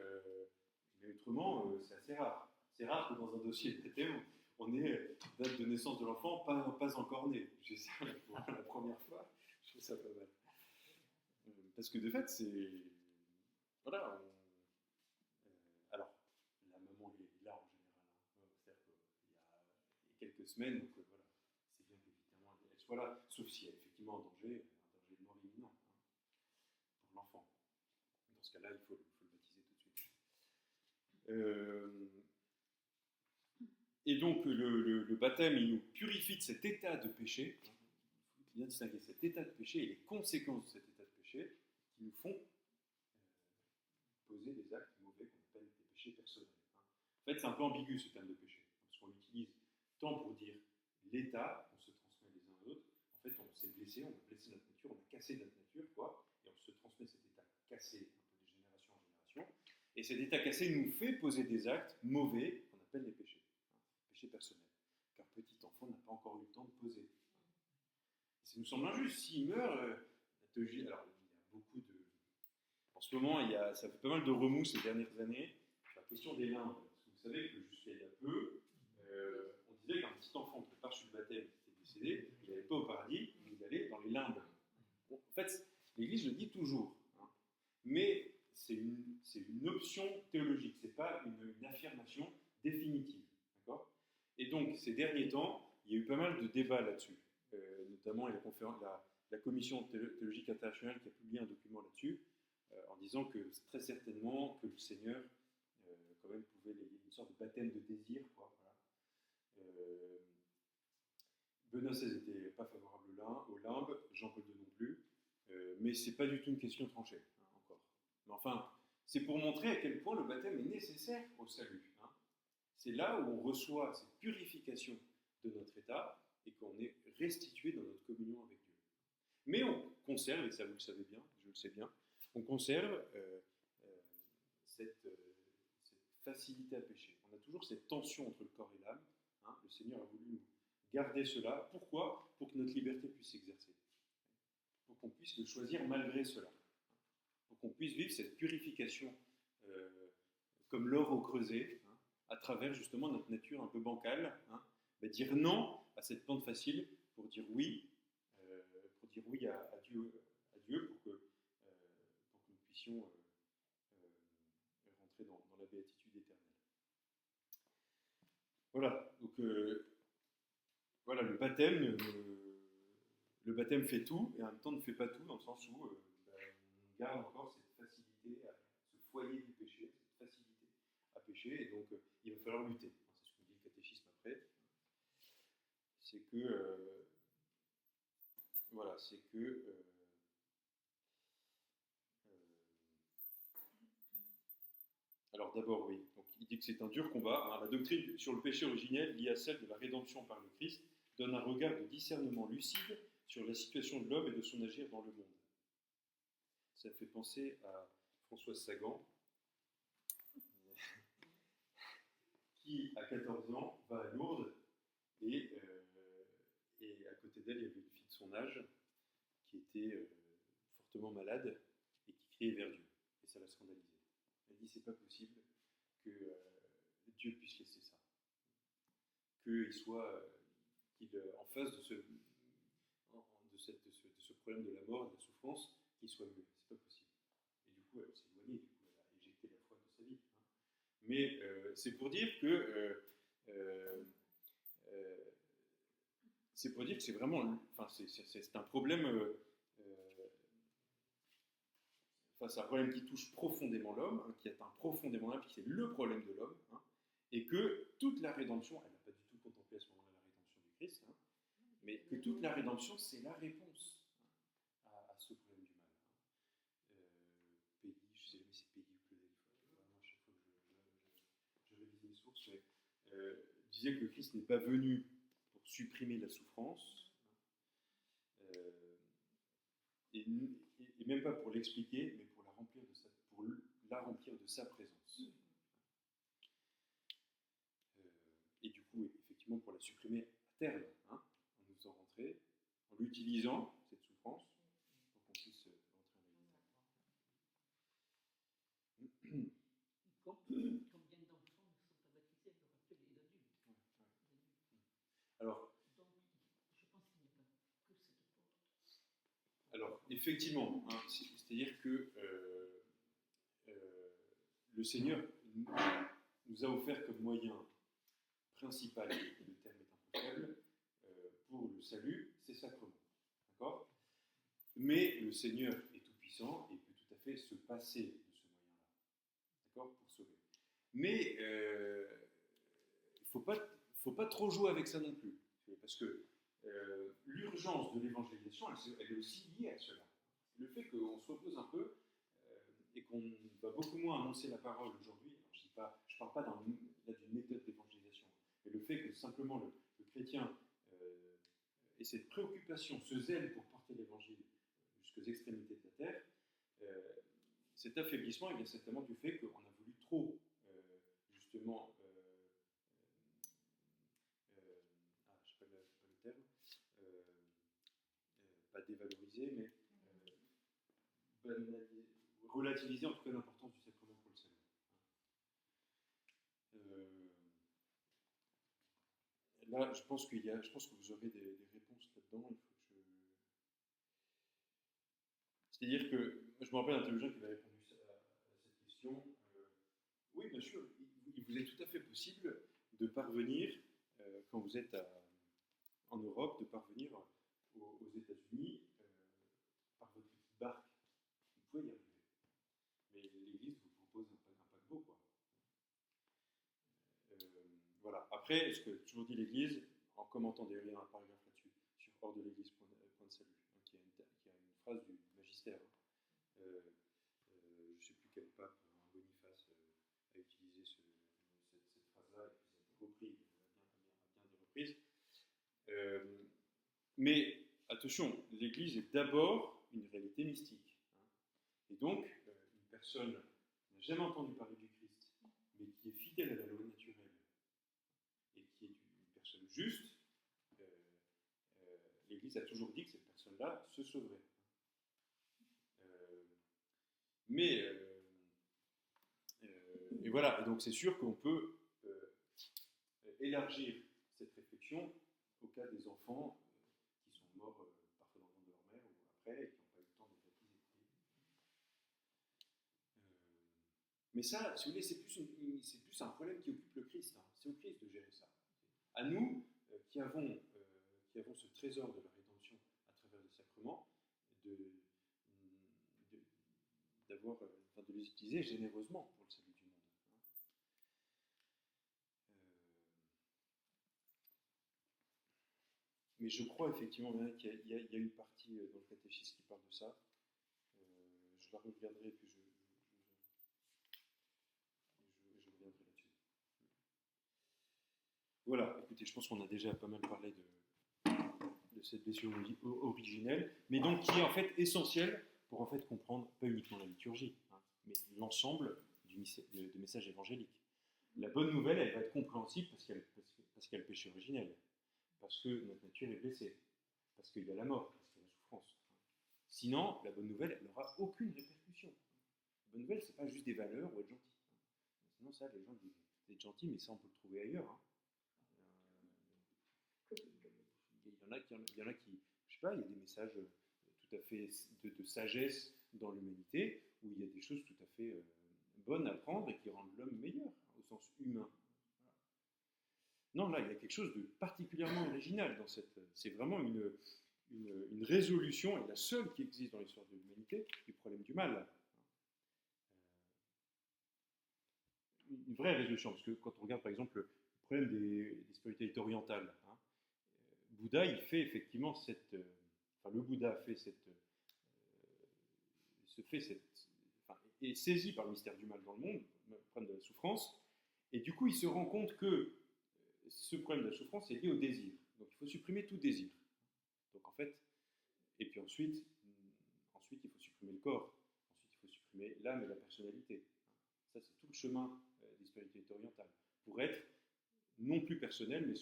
autrement, c'est assez rare. C'est rare que dans un dossier de baptême, on ait date de naissance de l'enfant, pas encore né. J'ai ça pour la première fois, je trouve ça pas mal. Parce que de fait, c'est... Voilà. Alors, la maman est là en général. Hein. C'est-à-dire qu'il y a quelques semaines, donc voilà, c'est bien qu'évidemment elle soit là, sauf si elle est effectivement en danger de mort imminent, hein, pour l'enfant. Dans ce cas-là, il faut le baptiser tout de suite. Et donc le baptême, il nous purifie de cet état de péché. Il faut bien distinguer cet état de péché et les conséquences de cet état de péché qui nous font poser des actes mauvais qu'on appelle des péchés personnels. En fait, c'est un peu ambigu ce terme de péché, parce qu'on l'utilise tant pour dire l'état, on se transmet les uns aux autres. En fait, on s'est blessé, on a blessé notre nature, on a cassé notre nature, quoi, et on se transmet cet état cassé un peu de génération en génération. Et cet état cassé nous fait poser des actes mauvais qu'on appelle les péchés. Péché personnel, qu'un petit enfant n'a pas encore eu le temps de poser. Et ça nous semble injuste. S'il meurt, alors il y a beaucoup de... En ce moment, ça fait pas mal de remous ces dernières années sur la question des limbes. Parce que vous savez que jusqu'à il y a peu, on disait qu'un petit enfant qui n'a pas reçu le baptême, qui était décédé, il n'allait pas au paradis, mais il allait dans les limbes. Bon, en fait, l'Église le dit toujours, hein, mais c'est une option théologique, c'est pas une affirmation définitive. D'accord ? Et donc, ces derniers temps, il y a eu pas mal de débats là-dessus. Notamment, il y a la Commission théologique internationale qui a publié un document là-dessus, en disant que très certainement que le Seigneur, quand même, pouvait une sorte de baptême de désir. Quoi, voilà. Benoît XVI n'était pas favorable aux limbes, Jean-Paul II non plus, mais ce n'est pas du tout une question tranchée, hein, encore. Mais enfin, c'est pour montrer à quel point le baptême est nécessaire au salut. Hein. C'est là où on reçoit cette purification de notre état et qu'on est restitué dans notre communion avec Dieu. Mais on conserve, et ça vous le savez bien, je sait bien, on conserve cette facilité à pécher. On a toujours cette tension entre le corps et l'âme. Hein. Le Seigneur a voulu nous garder cela. Pourquoi? Pour que notre liberté puisse s'exercer. Pour qu'on puisse le choisir malgré cela. Pour qu'on puisse vivre cette purification comme l'or au creuset, hein, à travers justement notre nature un peu bancale. Hein, dire non à cette pente facile pour dire oui à Dieu pour que nous puissions rentrer dans la béatitude éternelle. Voilà, donc voilà, le baptême fait tout et en même temps ne fait pas tout, dans le sens où on garde encore cette facilité, ce foyer du péché, cette facilité à pécher, et donc il va falloir lutter. C'est ce que dit le catéchisme après. C'est que voilà, c'est que alors d'abord, oui, donc, il dit que c'est un dur combat. Hein. La doctrine sur le péché originel, liée à celle de la rédemption par le Christ, donne un regard de discernement lucide sur la situation de l'homme et de son agir dans le monde. Ça me fait penser à Françoise Sagan, qui, à 14 ans, va à Lourdes, et à côté d'elle, il y avait une fille de son âge qui était fortement malade et qui criait vers Dieu. Et ça l'a scandalisée. Elle dit, c'est pas possible que Dieu puisse laisser ça. Qu'il soit en face de ce problème de la mort et de la souffrance, qu'il soit muet. C'est pas possible. Et du coup, elle s'est éloignée, du coup, elle a éjecté la foi de sa vie. Hein. Mais c'est pour dire que c'est vraiment, enfin, c'est un problème, c'est un problème qui touche profondément l'homme, hein, qui atteint profondément l'homme, qui c'est le problème de l'homme, hein, et que toute la rédemption, elle n'a pas du tout contemplé à ce moment-là la rédemption du Christ, hein, mais que toute la rédemption, c'est la réponse à ce problème du mal. Hein. Je sais jamais si c'est Peggy ou Claudel, vraiment à chaque fois que je révise mes sources, mais disait que le Christ n'est pas venu pour supprimer la souffrance, et même pas pour l'expliquer, mais pour la remplir de sa présence. Et du coup, effectivement, pour la supprimer à terme, hein, en nous faisant rentrer, en l'utilisant, cette souffrance, pour qu'on puisse rentrer en vérité. Combien d'enfants ne sont pas baptisés à l'heure actuelle et d'adultes? Alors, donc, je pense qu'il n'y a pas que cette porte. Alors, effectivement, hein, c'est-à-dire que le Seigneur nous a offert comme moyen principal, le terme est un peu faible, pour le salut, ces sacrements. D'accord? Mais le Seigneur est tout-puissant et peut tout à fait se passer de ce moyen-là. D'accord? Pour sauver. Mais il ne faut pas trop jouer avec ça non plus. Parce que l'urgence de l'évangélisation, elle est aussi liée à cela. Le fait qu'on se repose un peu et qu'on va beaucoup moins annoncer la parole aujourd'hui, je ne parle pas d'une méthode d'évangélisation, mais le fait que simplement le chrétien ait cette préoccupation, ce zèle pour porter l'évangile jusqu'aux extrémités de la terre, cet affaiblissement vient certainement du fait qu'on a voulu trop, justement, je ne sais pas le terme, pas dévaloriser, mais relativiser en tout cas l'importance du sacrement pour le salut. Là, je pense que vous aurez des réponses là-dedans. C'est-à-dire que, je me rappelle un théologien qui avait répondu à cette question. Oui, bien sûr, il vous est tout à fait possible de parvenir, quand vous êtes en Europe, de parvenir aux États-Unis par votre petite barque. Vous pouvez y arriver. Mais l'Église vous propose un paquebot, quoi. Voilà. Après, ce que toujours dit l'Église, en commentant d'ailleurs, il y a un paragraphe là-dessus, sur hors de l'Église, point de salut, hein, qui a une phrase du magistère. Je ne sais plus quel pape, Boniface, a utilisé cette phrase-là, et puis ça a été repris à bien des reprises. Mais attention, l'Église est d'abord une réalité mystique. Hein. Et donc, une personne qui n'a jamais entendu parler du Christ, mais qui est fidèle à la loi naturelle, et qui est une personne juste, euh, l'Église a toujours dit que cette personne-là se sauverait. Mais, et voilà, et donc c'est sûr qu'on peut élargir cette réflexion au cas des enfants qui sont morts parfois dans le ventre de leur mère ou après et qui n'ont pas eu le temps d'être baptisés. Mais ça, si vous voulez, c'est plus un problème qui occupe le Christ. Hein. C'est au Christ de gérer ça. À nous, qui avons ce trésor de la rédemption à travers les sacrements, de les utiliser généreusement pour le salut du monde. Mais je crois effectivement qu'il y a une partie dans le catéchisme qui parle de ça. Je la regarderai et puis je reviendrai là-dessus. Voilà, écoutez, je pense qu'on a déjà pas mal parlé de cette blessure originelle, mais donc qui est en fait essentielle pour en fait comprendre pas uniquement la liturgie, hein, mais l'ensemble du message évangélique. La bonne nouvelle, elle va être compréhensible parce qu'il y a le péché originel, parce que notre nature est blessée, parce qu'il y a la mort, parce qu'il y a la souffrance. Sinon, la bonne nouvelle, elle n'aura aucune répercussion. La bonne nouvelle, c'est pas juste des valeurs ou être gentil. Sinon, ça, les gens disent, vous êtes gentil, mais ça, on peut le trouver ailleurs. Hein. Il y en a qui, je sais pas, il y a des messages tout à fait de sagesse dans l'humanité, où il y a des choses tout à fait bonnes à prendre et qui rendent l'homme meilleur, au sens humain. Non, là, il y a quelque chose de particulièrement original dans cette... C'est vraiment une résolution, et la seule qui existe dans l'histoire de l'humanité, du problème du mal. Une vraie résolution, parce que quand on regarde par exemple le problème des spiritualités orientales, hein, Bouddha, il fait effectivement le Bouddha est saisi par le mystère du mal dans le monde, le problème de la souffrance, et du coup il se rend compte que ce problème de la souffrance est lié au désir. Donc il faut supprimer tout désir. Donc en fait, et puis ensuite il faut supprimer le corps, ensuite il faut supprimer l'âme et la personnalité. Ça c'est tout le chemin des spiritualités orientales, pour être non plus personnel, mais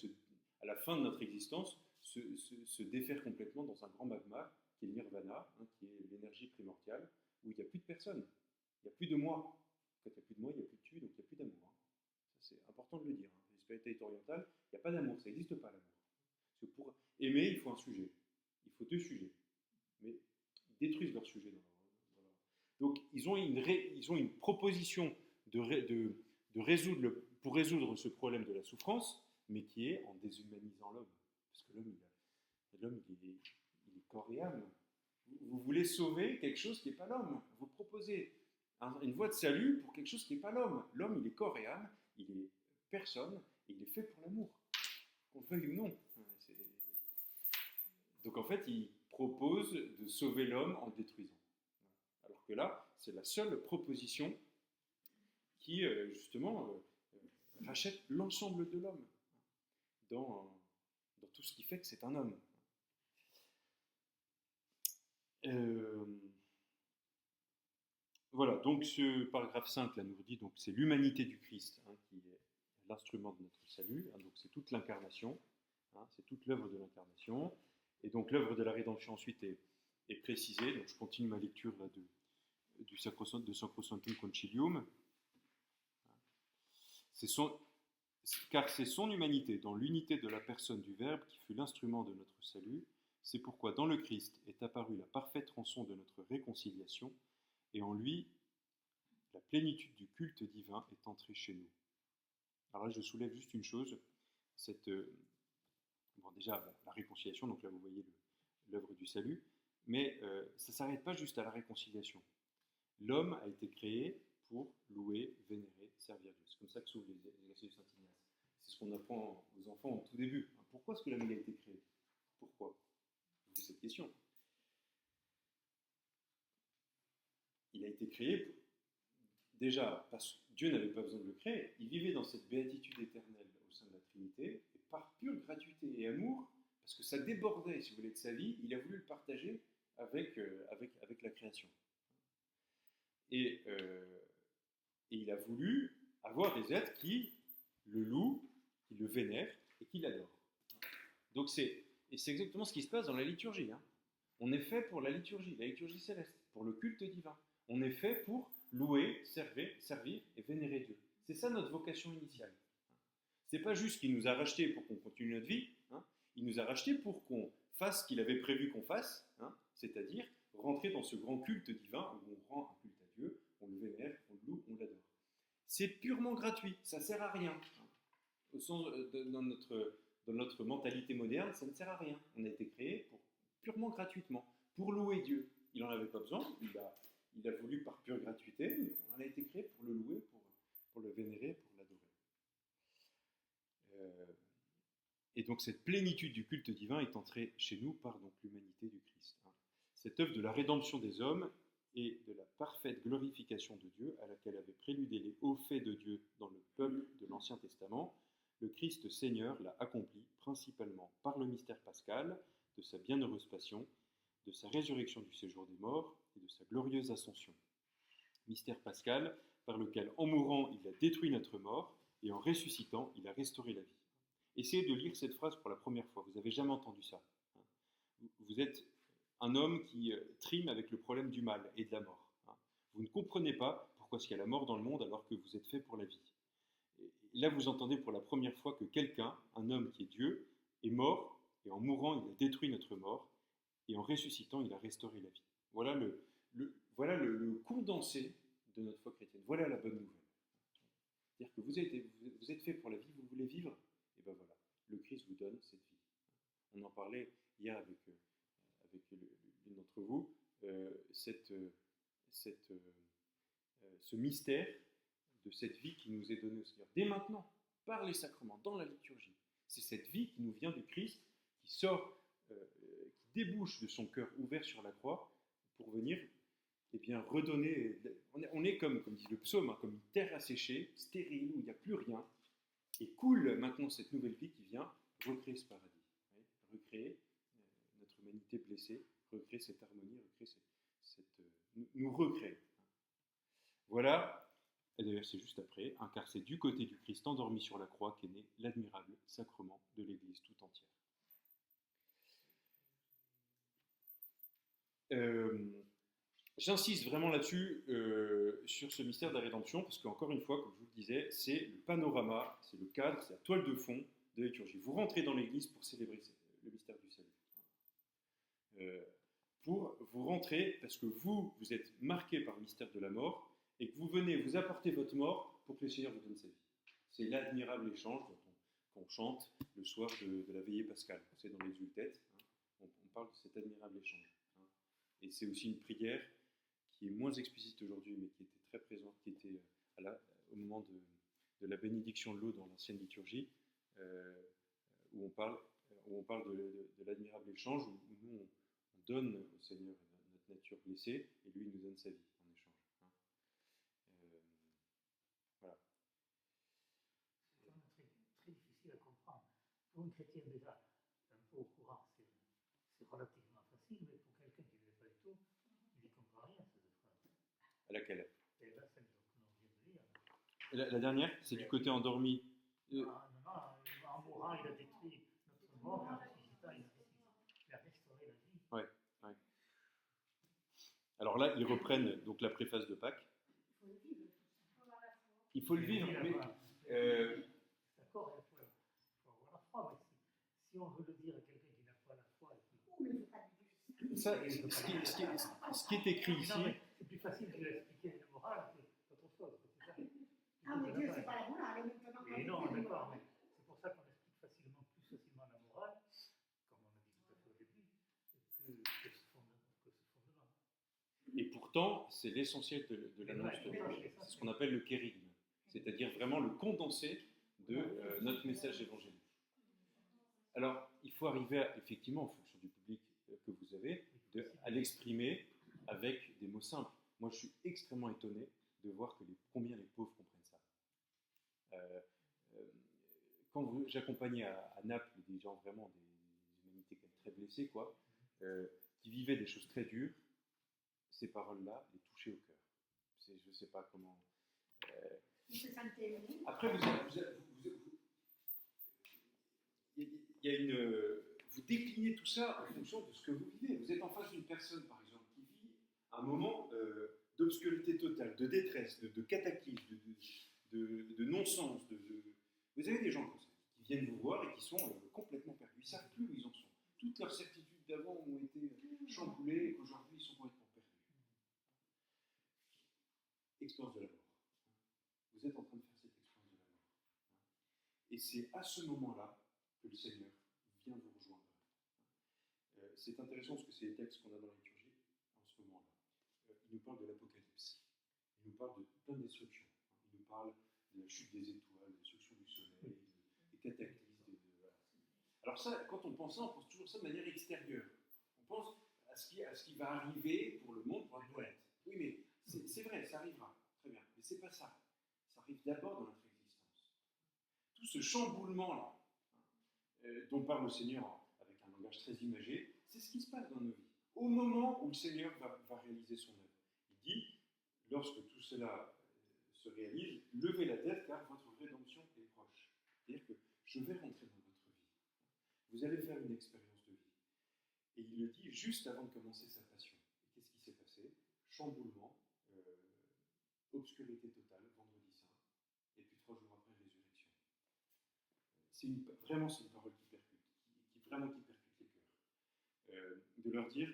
à la fin de notre existence, se défaire complètement dans un grand magma, qui est le nirvana, hein, qui est l'énergie primordiale, où il n'y a plus de personne, il n'y a plus de moi. Quand il n'y a plus de moi, il n'y a plus de tu, donc il n'y a plus d'amour. Hein. Ça, c'est important de le dire. Hein. Les spiritualités orientales, il n'y a pas d'amour, ça n'existe pas l'amour. Parce que pour aimer, il faut un sujet. Il faut deux sujets. Mais ils détruisent leur sujet. Donc, ils ont une proposition pour résoudre ce problème de la souffrance, mais qui est en déshumanisant l'homme. Parce que l'homme, il est corps et âme. Vous voulez sauver quelque chose qui n'est pas l'homme. Vous proposez une voie de salut pour quelque chose qui n'est pas l'homme. L'homme, il est corps et âme, il est personne, et il est fait pour l'amour. Qu'on le veuille ou non. Donc en fait, il propose de sauver l'homme en le détruisant. Alors que là, c'est la seule proposition qui, justement, rachète l'ensemble de l'homme dans tout ce qui fait que c'est un homme. Voilà, donc ce paragraphe 5 là nous dit, donc c'est l'humanité du Christ, hein, qui est l'instrument de notre salut, hein, donc c'est toute l'incarnation, hein, c'est toute l'œuvre de l'incarnation, et donc l'œuvre de la rédemption ensuite est précisée, donc je continue ma lecture là de Sacrosanctum Concilium, car c'est son humanité, dans l'unité de la personne du Verbe, qui fut l'instrument de notre salut. C'est pourquoi dans le Christ est apparue la parfaite rançon de notre réconciliation, et en lui, la plénitude du culte divin est entrée chez nous. Alors là, je soulève juste une chose, déjà la réconciliation, donc là vous voyez l'œuvre du salut, mais ça ne s'arrête pas juste à la réconciliation. L'homme a été créé pour louer, vénérer, servir Dieu. C'est comme ça que s'ouvrent les exercices de Saint Ignace. C'est ce qu'on apprend aux enfants au tout début. Pourquoi est-ce que l'homme a été créé? Pourquoi? Vous posez cette question. Il a été créé déjà parce que Dieu n'avait pas besoin de le créer. Il vivait dans cette béatitude éternelle au sein de la Trinité, et par pure gratuité et amour, parce que ça débordait, si vous voulez, de sa vie, il a voulu le partager avec la création. Et il a voulu avoir des êtres qui le louent, qui le vénèrent et qui l'adorent. Donc c'est exactement ce qui se passe dans la liturgie. Hein. On est fait pour la liturgie céleste, pour le culte divin. On est fait pour louer, servir et vénérer Dieu. C'est ça notre vocation initiale. C'est pas juste qu'il nous a rachetés pour qu'on continue notre vie, hein. Il nous a rachetés pour qu'on fasse ce qu'il avait prévu qu'on fasse, hein, c'est-à-dire rentrer dans ce grand culte divin où on rend un culte à Dieu, on le vénère, on le loue, on l'adore. C'est purement gratuit, ça ne sert à rien. Hein. Au sens, dans notre mentalité moderne, ça ne sert à rien. On a été créé purement gratuitement, pour louer Dieu. Il n'en avait pas besoin, il a voulu par pure gratuité, mais on a été créé pour le louer, pour le vénérer, pour l'adorer. Et donc cette plénitude du culte divin est entrée chez nous par donc l'humanité du Christ. Hein. Cette œuvre de la rédemption des hommes et de la parfaite glorification de Dieu, à laquelle avaient préludé les hauts faits de Dieu dans le peuple de l'Ancien Testament, le Christ Seigneur l'a accompli principalement par le mystère pascal de sa bienheureuse passion, de sa résurrection du séjour des morts et de sa glorieuse ascension. Mystère pascal par lequel, en mourant, il a détruit notre mort et en ressuscitant, il a restauré la vie. Essayez de lire cette phrase pour la première fois, vous n'avez jamais entendu ça. Vous êtes un homme qui trime avec le problème du mal et de la mort. Vous ne comprenez pas pourquoi il y a la mort dans le monde alors que vous êtes fait pour la vie. Et là, vous entendez pour la première fois que quelqu'un, un homme qui est Dieu, est mort, et en mourant, il a détruit notre mort, et en ressuscitant, il a restauré la vie. Voilà le condensé de notre foi chrétienne. Voilà la bonne nouvelle. C'est-à-dire que vous êtes fait pour la vie, vous voulez vivre, et ben voilà, le Christ vous donne cette vie. On en parlait hier avec l'une d'entre vous, ce mystère de cette vie qui nous est donnée au Seigneur. Dès maintenant, par les sacrements, dans la liturgie. C'est cette vie qui nous vient du Christ, qui sort, qui débouche de son cœur ouvert sur la croix pour venir redonner. On est comme dit le psaume, comme une terre asséchée, stérile, où il n'y a plus rien. Et coule maintenant cette nouvelle vie qui vient recréer ce paradis. Recréer notre humanité blessée, recréer cette harmonie, nous recréer. Voilà. Et d'ailleurs, c'est juste après, hein, car c'est du côté du Christ endormi sur la croix qu'est né l'admirable sacrement de l'Église tout entière. J'insiste vraiment là-dessus, sur ce mystère de la rédemption, parce qu'encore une fois, comme je vous le disais, c'est le panorama, c'est le cadre, c'est la toile de fond de la liturgie. Vous rentrez dans l'Église pour célébrer le mystère du salut. Vous rentrez parce que vous êtes marqué par le mystère de la mort, et que vous venez vous apporter votre mort pour que le Seigneur vous donne sa vie. C'est l'admirable échange qu'on chante le soir de la veillée pascale. C'est dans l'Exultète, hein, on parle de cet admirable échange. Hein. Et c'est aussi une prière qui est moins explicite aujourd'hui, mais qui était très présente, qui était au moment de la bénédiction de l'eau dans l'ancienne liturgie, où on parle de l'admirable échange, où nous on donne au Seigneur notre nature blessée, et lui nous donne sa vie. Voilà. C'est quand même très difficile à comprendre. Pour un chrétien déjà un peu au courant, c'est relativement facile, mais pour quelqu'un qui ne l'est pas du tout, il n'y comprend rien, cette phrase. À laquelle? Et là, celle que l'on vient de lire. La dernière, c'est du côté endormi. Non, en mourant, il a détruit notre mort, en ressuscitant, il a restauré la vie. Ouais. Alors là, ils reprennent donc la préface de Pâques. Il faut le vivre, mais d'accord, il faut avoir la foi, mais si on veut le dire à quelqu'un qui n'a pas la foi, ça, ce qui est écrit ici. C'est plus facile de l'expliquer la morale qu'autre chose. Ah, mais Dieu, c'est pas la morale, maintenant. Et non, d'accord, mais c'est pour ça qu'on explique plus facilement la morale, comme on a dit tout à fait au début, que ce fondement. Et pourtant, c'est l'essentiel de l'annonce. C'est ce qu'on appelle le kérigme, c'est-à-dire vraiment le condensé de notre message évangélique. Alors, il faut arriver, effectivement, en fonction du public que vous avez, à l'exprimer avec des mots simples. Moi, je suis extrêmement étonné de voir combien les pauvres comprennent ça. Quand j'accompagnais à Naples des gens vraiment, des humanités très blessées, qui vivaient des choses très dures, ces paroles-là les touchaient au cœur. je ne sais pas comment. Il se sentait aimé. Après, il y a une. Vous déclinez tout ça en fonction de ce que vous vivez. Vous êtes en face d'une personne, par exemple, qui vit un moment d'obscurité totale, de détresse, de cataclysme, de non-sens. Vous avez des gens comme ça, qui viennent vous voir et qui sont complètement perdus. Ils ne savent plus où ils en sont. Toutes leurs certitudes d'avant ont été chamboulées et qu'aujourd'hui, ils sont complètement perdus. Expérience de la mort. Vous êtes en train de faire cette expérience de la mort. Et c'est à ce moment-là que le Seigneur vient vous rejoindre. C'est intéressant parce que c'est les textes qu'on a dans la liturgie en ce moment-là. Il nous parle de l'Apocalypse. Il nous parle de plein de destructions. Il nous parle de la chute des étoiles, de la destruction du soleil, des cataclysmes. Voilà. Alors ça, quand on pense ça, on pense toujours ça de manière extérieure. On pense à ce qui va arriver pour le monde, pour la planète. Oui, mais c'est vrai, ça arrivera. Très bien. Mais c'est pas ça. Ça arrive d'abord dans notre existence. Tout ce chamboulement-là, dont parle le Seigneur avec un langage très imagé, c'est ce qui se passe dans nos vies. Au moment où le Seigneur va réaliser son œuvre. Il dit, lorsque tout cela se réalise, levez la tête car votre rédemption est proche. C'est-à-dire que je vais rentrer dans votre vie. Vous allez faire une expérience de vie. Et il le dit juste avant de commencer sa passion. Et qu'est-ce qui s'est passé? Chamboulement, obscurité totale, vendredi saint, et puis 3 jours après, résurrection. Vraiment, c'est une parole qui percute, qui percute les cœurs. De leur dire,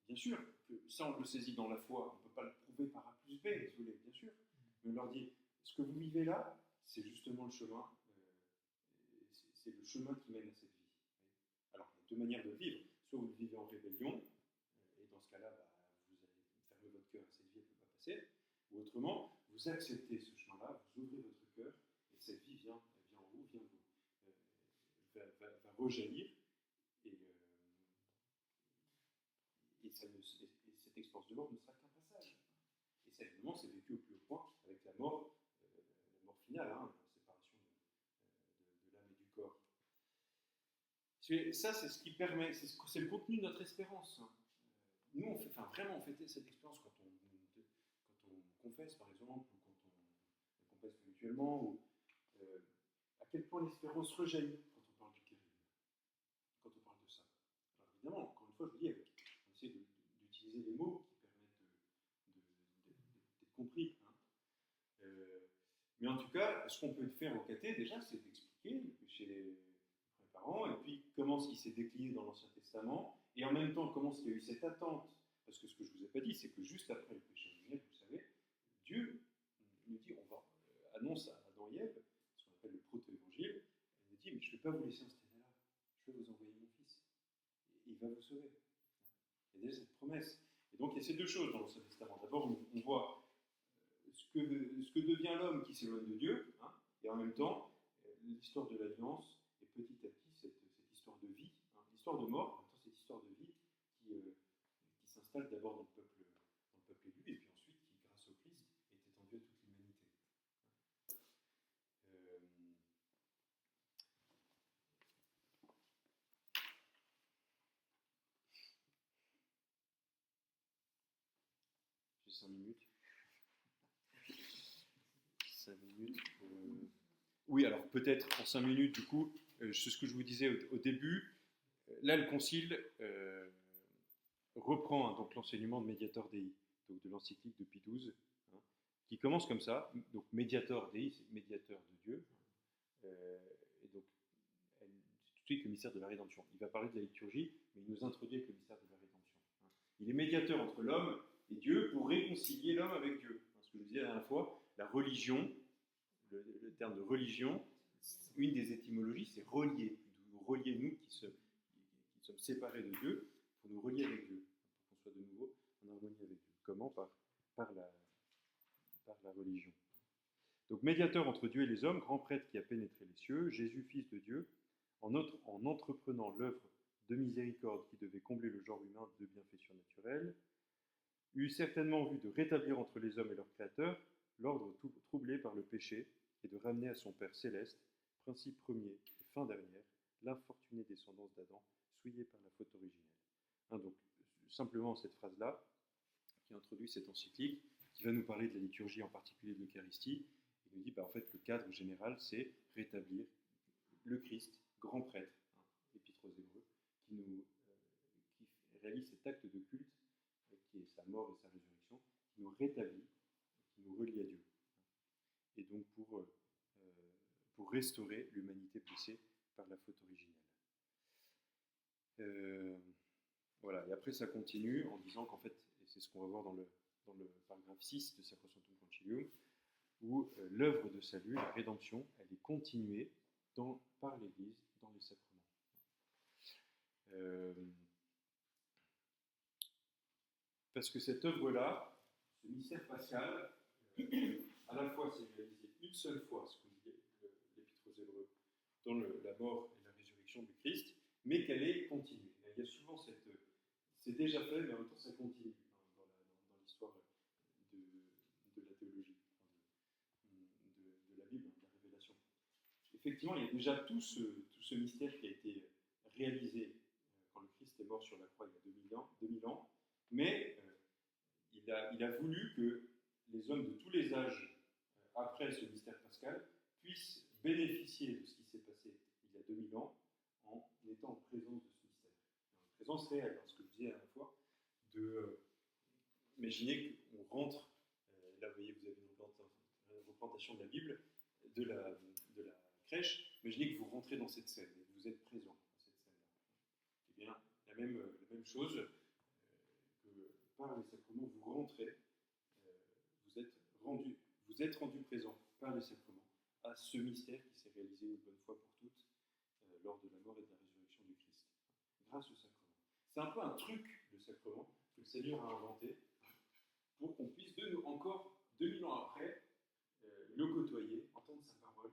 bien sûr, que ça on le saisit dans la foi, on ne peut pas le prouver par A plus B, désolé, bien sûr, mais on leur dit, ce que vous vivez là, c'est justement le chemin, c'est le chemin qui mène à cette vie. Alors, il y a deux manières de le vivre, soit vous le vivez en rébellion, et dans ce cas-là, vous allez fermer votre cœur à cette vie, elle ne peut pas passer, ou autrement, vous acceptez ce chemin-là, vous ouvrez votre cœur, et cette vie vient en vous, va rejaillir, et cette expérience de mort ne sera qu'un passage. Et ça, évidemment, c'est vécu au plus haut point avec la mort finale, la séparation de l'âme et du corps. Ça, c'est ce qui permet, c'est le contenu de notre espérance. Nous, on fait cette expérience quand on confesse, par exemple, ou quand on confesse spirituellement, ou à quel point l'espérance rejaillit quand on parle du Kérim, quand on parle de ça. Alors évidemment, encore une fois, je vous dis, on essaie d'utiliser les mots qui permettent d'être compris. Mais en tout cas, ce qu'on peut faire au caté, déjà, c'est d'expliquer le péché des parents, et puis comment ce qui s'est décliné dans l'Ancien Testament, et en même temps, comment il y a eu cette attente. Parce que ce que je ne vous ai pas dit, c'est que juste après le péché originel, vous savez, Dieu nous dit, annonce à Adam et Ève, ce qu'on appelle le proto-évangile, il nous dit, mais je ne vais pas vous laisser installer là, je vais vous envoyer mon Fils, et il va vous sauver. Il y a déjà cette promesse. Et donc il y a ces deux choses dans l'Ancien Testament. D'abord, on voit ce que devient l'homme qui s'éloigne de Dieu, et en même temps, l'histoire de l'alliance, et petit à petit, cette histoire de vie, l'histoire de mort, en même temps, cette histoire de vie qui s'installe d'abord dans le peuple élu, et puis ensuite qui, grâce au Christ, est étendue à toute l'humanité. J'ai 5 minutes. 5 minutes pour... Oui, alors peut-être en 5 minutes, du coup, c'est ce que je vous disais au début. Là, le Concile reprend donc l'enseignement de Mediator Dei, donc de l'encyclique de Pie XII, qui commence comme ça. Donc Mediator Dei, c'est médiateur de Dieu. Et donc, c'est tout de suite le mystère de la rédemption. Il va parler de la liturgie, mais il nous introduit avec le mystère de la rédemption. Il est médiateur entre l'homme et Dieu pour réconcilier l'homme avec Dieu. Ce que je vous disais la dernière fois, la religion, le terme de religion, une des étymologies, c'est relier. Relier nous qui sommes séparés de Dieu, pour nous relier avec Dieu, pour qu'on soit de nouveau en harmonie avec Dieu. Comment? Par la religion. Donc, médiateur entre Dieu et les hommes, grand prêtre qui a pénétré les cieux, Jésus, Fils de Dieu, en entreprenant l'œuvre de miséricorde qui devait combler le genre humain de bienfaits surnaturels, eut certainement vu de rétablir entre les hommes et leur Créateur l'ordre troublé par le péché et de ramener à son Père céleste, principe premier et fin dernière, l'infortunée descendance d'Adam, souillée par la faute originelle. Donc, simplement cette phrase-là, qui introduit cette encyclique, qui va nous parler de la liturgie, en particulier de l'Eucharistie. Il nous dit, en fait, le cadre général, c'est rétablir le Christ, grand prêtre, Épître aux Hébreux, qui réalise cet acte de culte, qui est sa mort et sa résurrection, qui nous rétablit, qui nous relie à Dieu. Et donc pour restaurer l'humanité blessée par la faute originelle. Voilà, et après ça continue en disant qu'en fait, et c'est ce qu'on va voir dans le paragraphe 6 de Sacrosanctum Concilium, où l'œuvre de salut, la rédemption, elle est continuée par l'Église dans les sacrements. Parce que cette œuvre-là, ce mystère pascal, à la fois c'est réalisé une seule fois, ce que dit l'Épître aux Hébreux, dans la mort et la résurrection du Christ, mais qu'elle est continuée. Il y a souvent c'est déjà fait, mais en même temps ça continue dans l'histoire de la théologie, de la Bible, de la révélation. Effectivement, il y a déjà tout ce mystère qui a été réalisé quand le Christ est mort sur la croix il y a 2000 ans, mais il a voulu que les hommes de tous les âges, après ce mystère pascal, puissent bénéficier de ce qui s'est passé il y a 2000 ans en étant en présence de ce mystère. En présence réelle, ce que je disais à la fois, imaginez qu'on rentre, là vous voyez, vous avez une représentation de la Bible, de la crèche, imaginez que vous rentrez dans cette scène, et que vous êtes présent dans cette scène-là. Eh bien, la même chose, que par les sacrements, vous rentrez, vous êtes rendu présent par les sacrements à ce mystère qui s'est réalisé une bonne fois pour toutes lors de la mort et de la résurrection du Christ, grâce au sacrement. C'est un peu un truc, le sacrement, que le Seigneur a inventé pour qu'on puisse encore 2000 ans après le côtoyer, entendre sa parole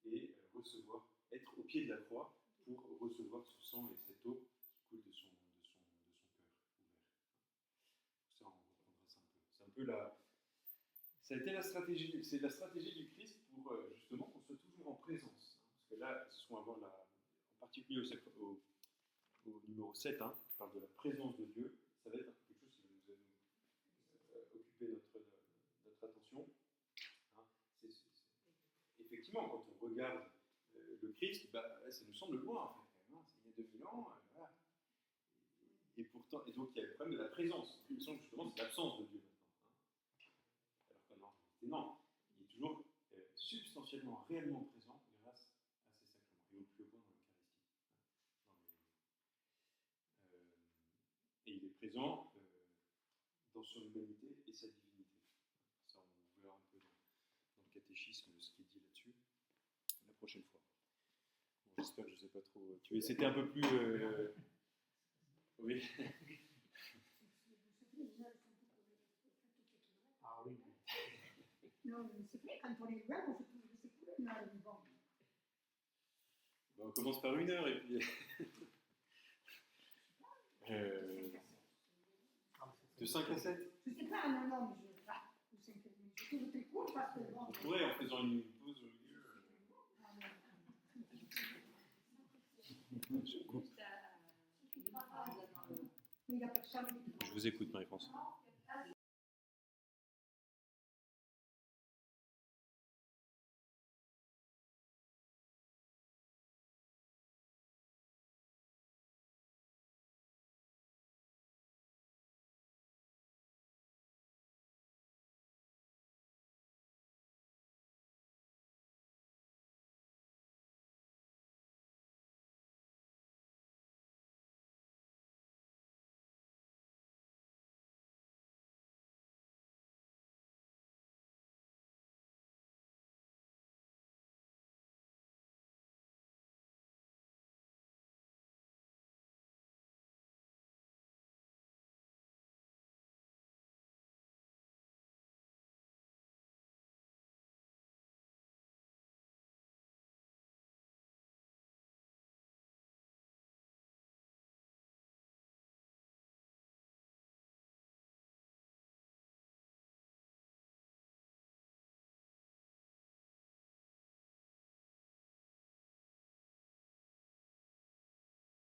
et recevoir, être au pied de la croix pour recevoir ce sang et cette eau qui coule de son cœur ouvert. Ça, on reprendra ça un peu. C'est un peu ça a été la stratégie du Christ pour justement qu'on soit toujours en présence. Parce que là, c'est ce qu'on va voir en particulier au numéro 7, qui parle de la présence de Dieu. Ça va être quelque chose qui va nous occuper notre attention. Effectivement, quand on regarde le Christ, ça nous semble loin en fait. Il y a 2000 ans, voilà. Et pourtant, et donc il y a le problème de la présence. Il me semble justement c'est l'absence de Dieu maintenant. Alors que non, il est toujours substantiellement, réellement présent grâce à ces sacrements. Et on peut le voir dans l'Eucharistie. Et il est présent dans son humanité et sa divinité. Ça, on verra un peu dans le catéchisme ce qui est dit là-dessus la prochaine fois. Bon, j'espère que je ne sais pas trop. C'était un peu plus. Oui. Ah oui. Non, c'est vrai, quand on est là, on fait toujours ces couleurs, mais bon. On commence par 1 heure et puis. De 5 à 7. Je ne sais pas, non, mais je t'écoute parce que bon. On pourrait, en faisant une pause au milieu. Juste Mais il n'y a personne. Je vous écoute, Marie-France.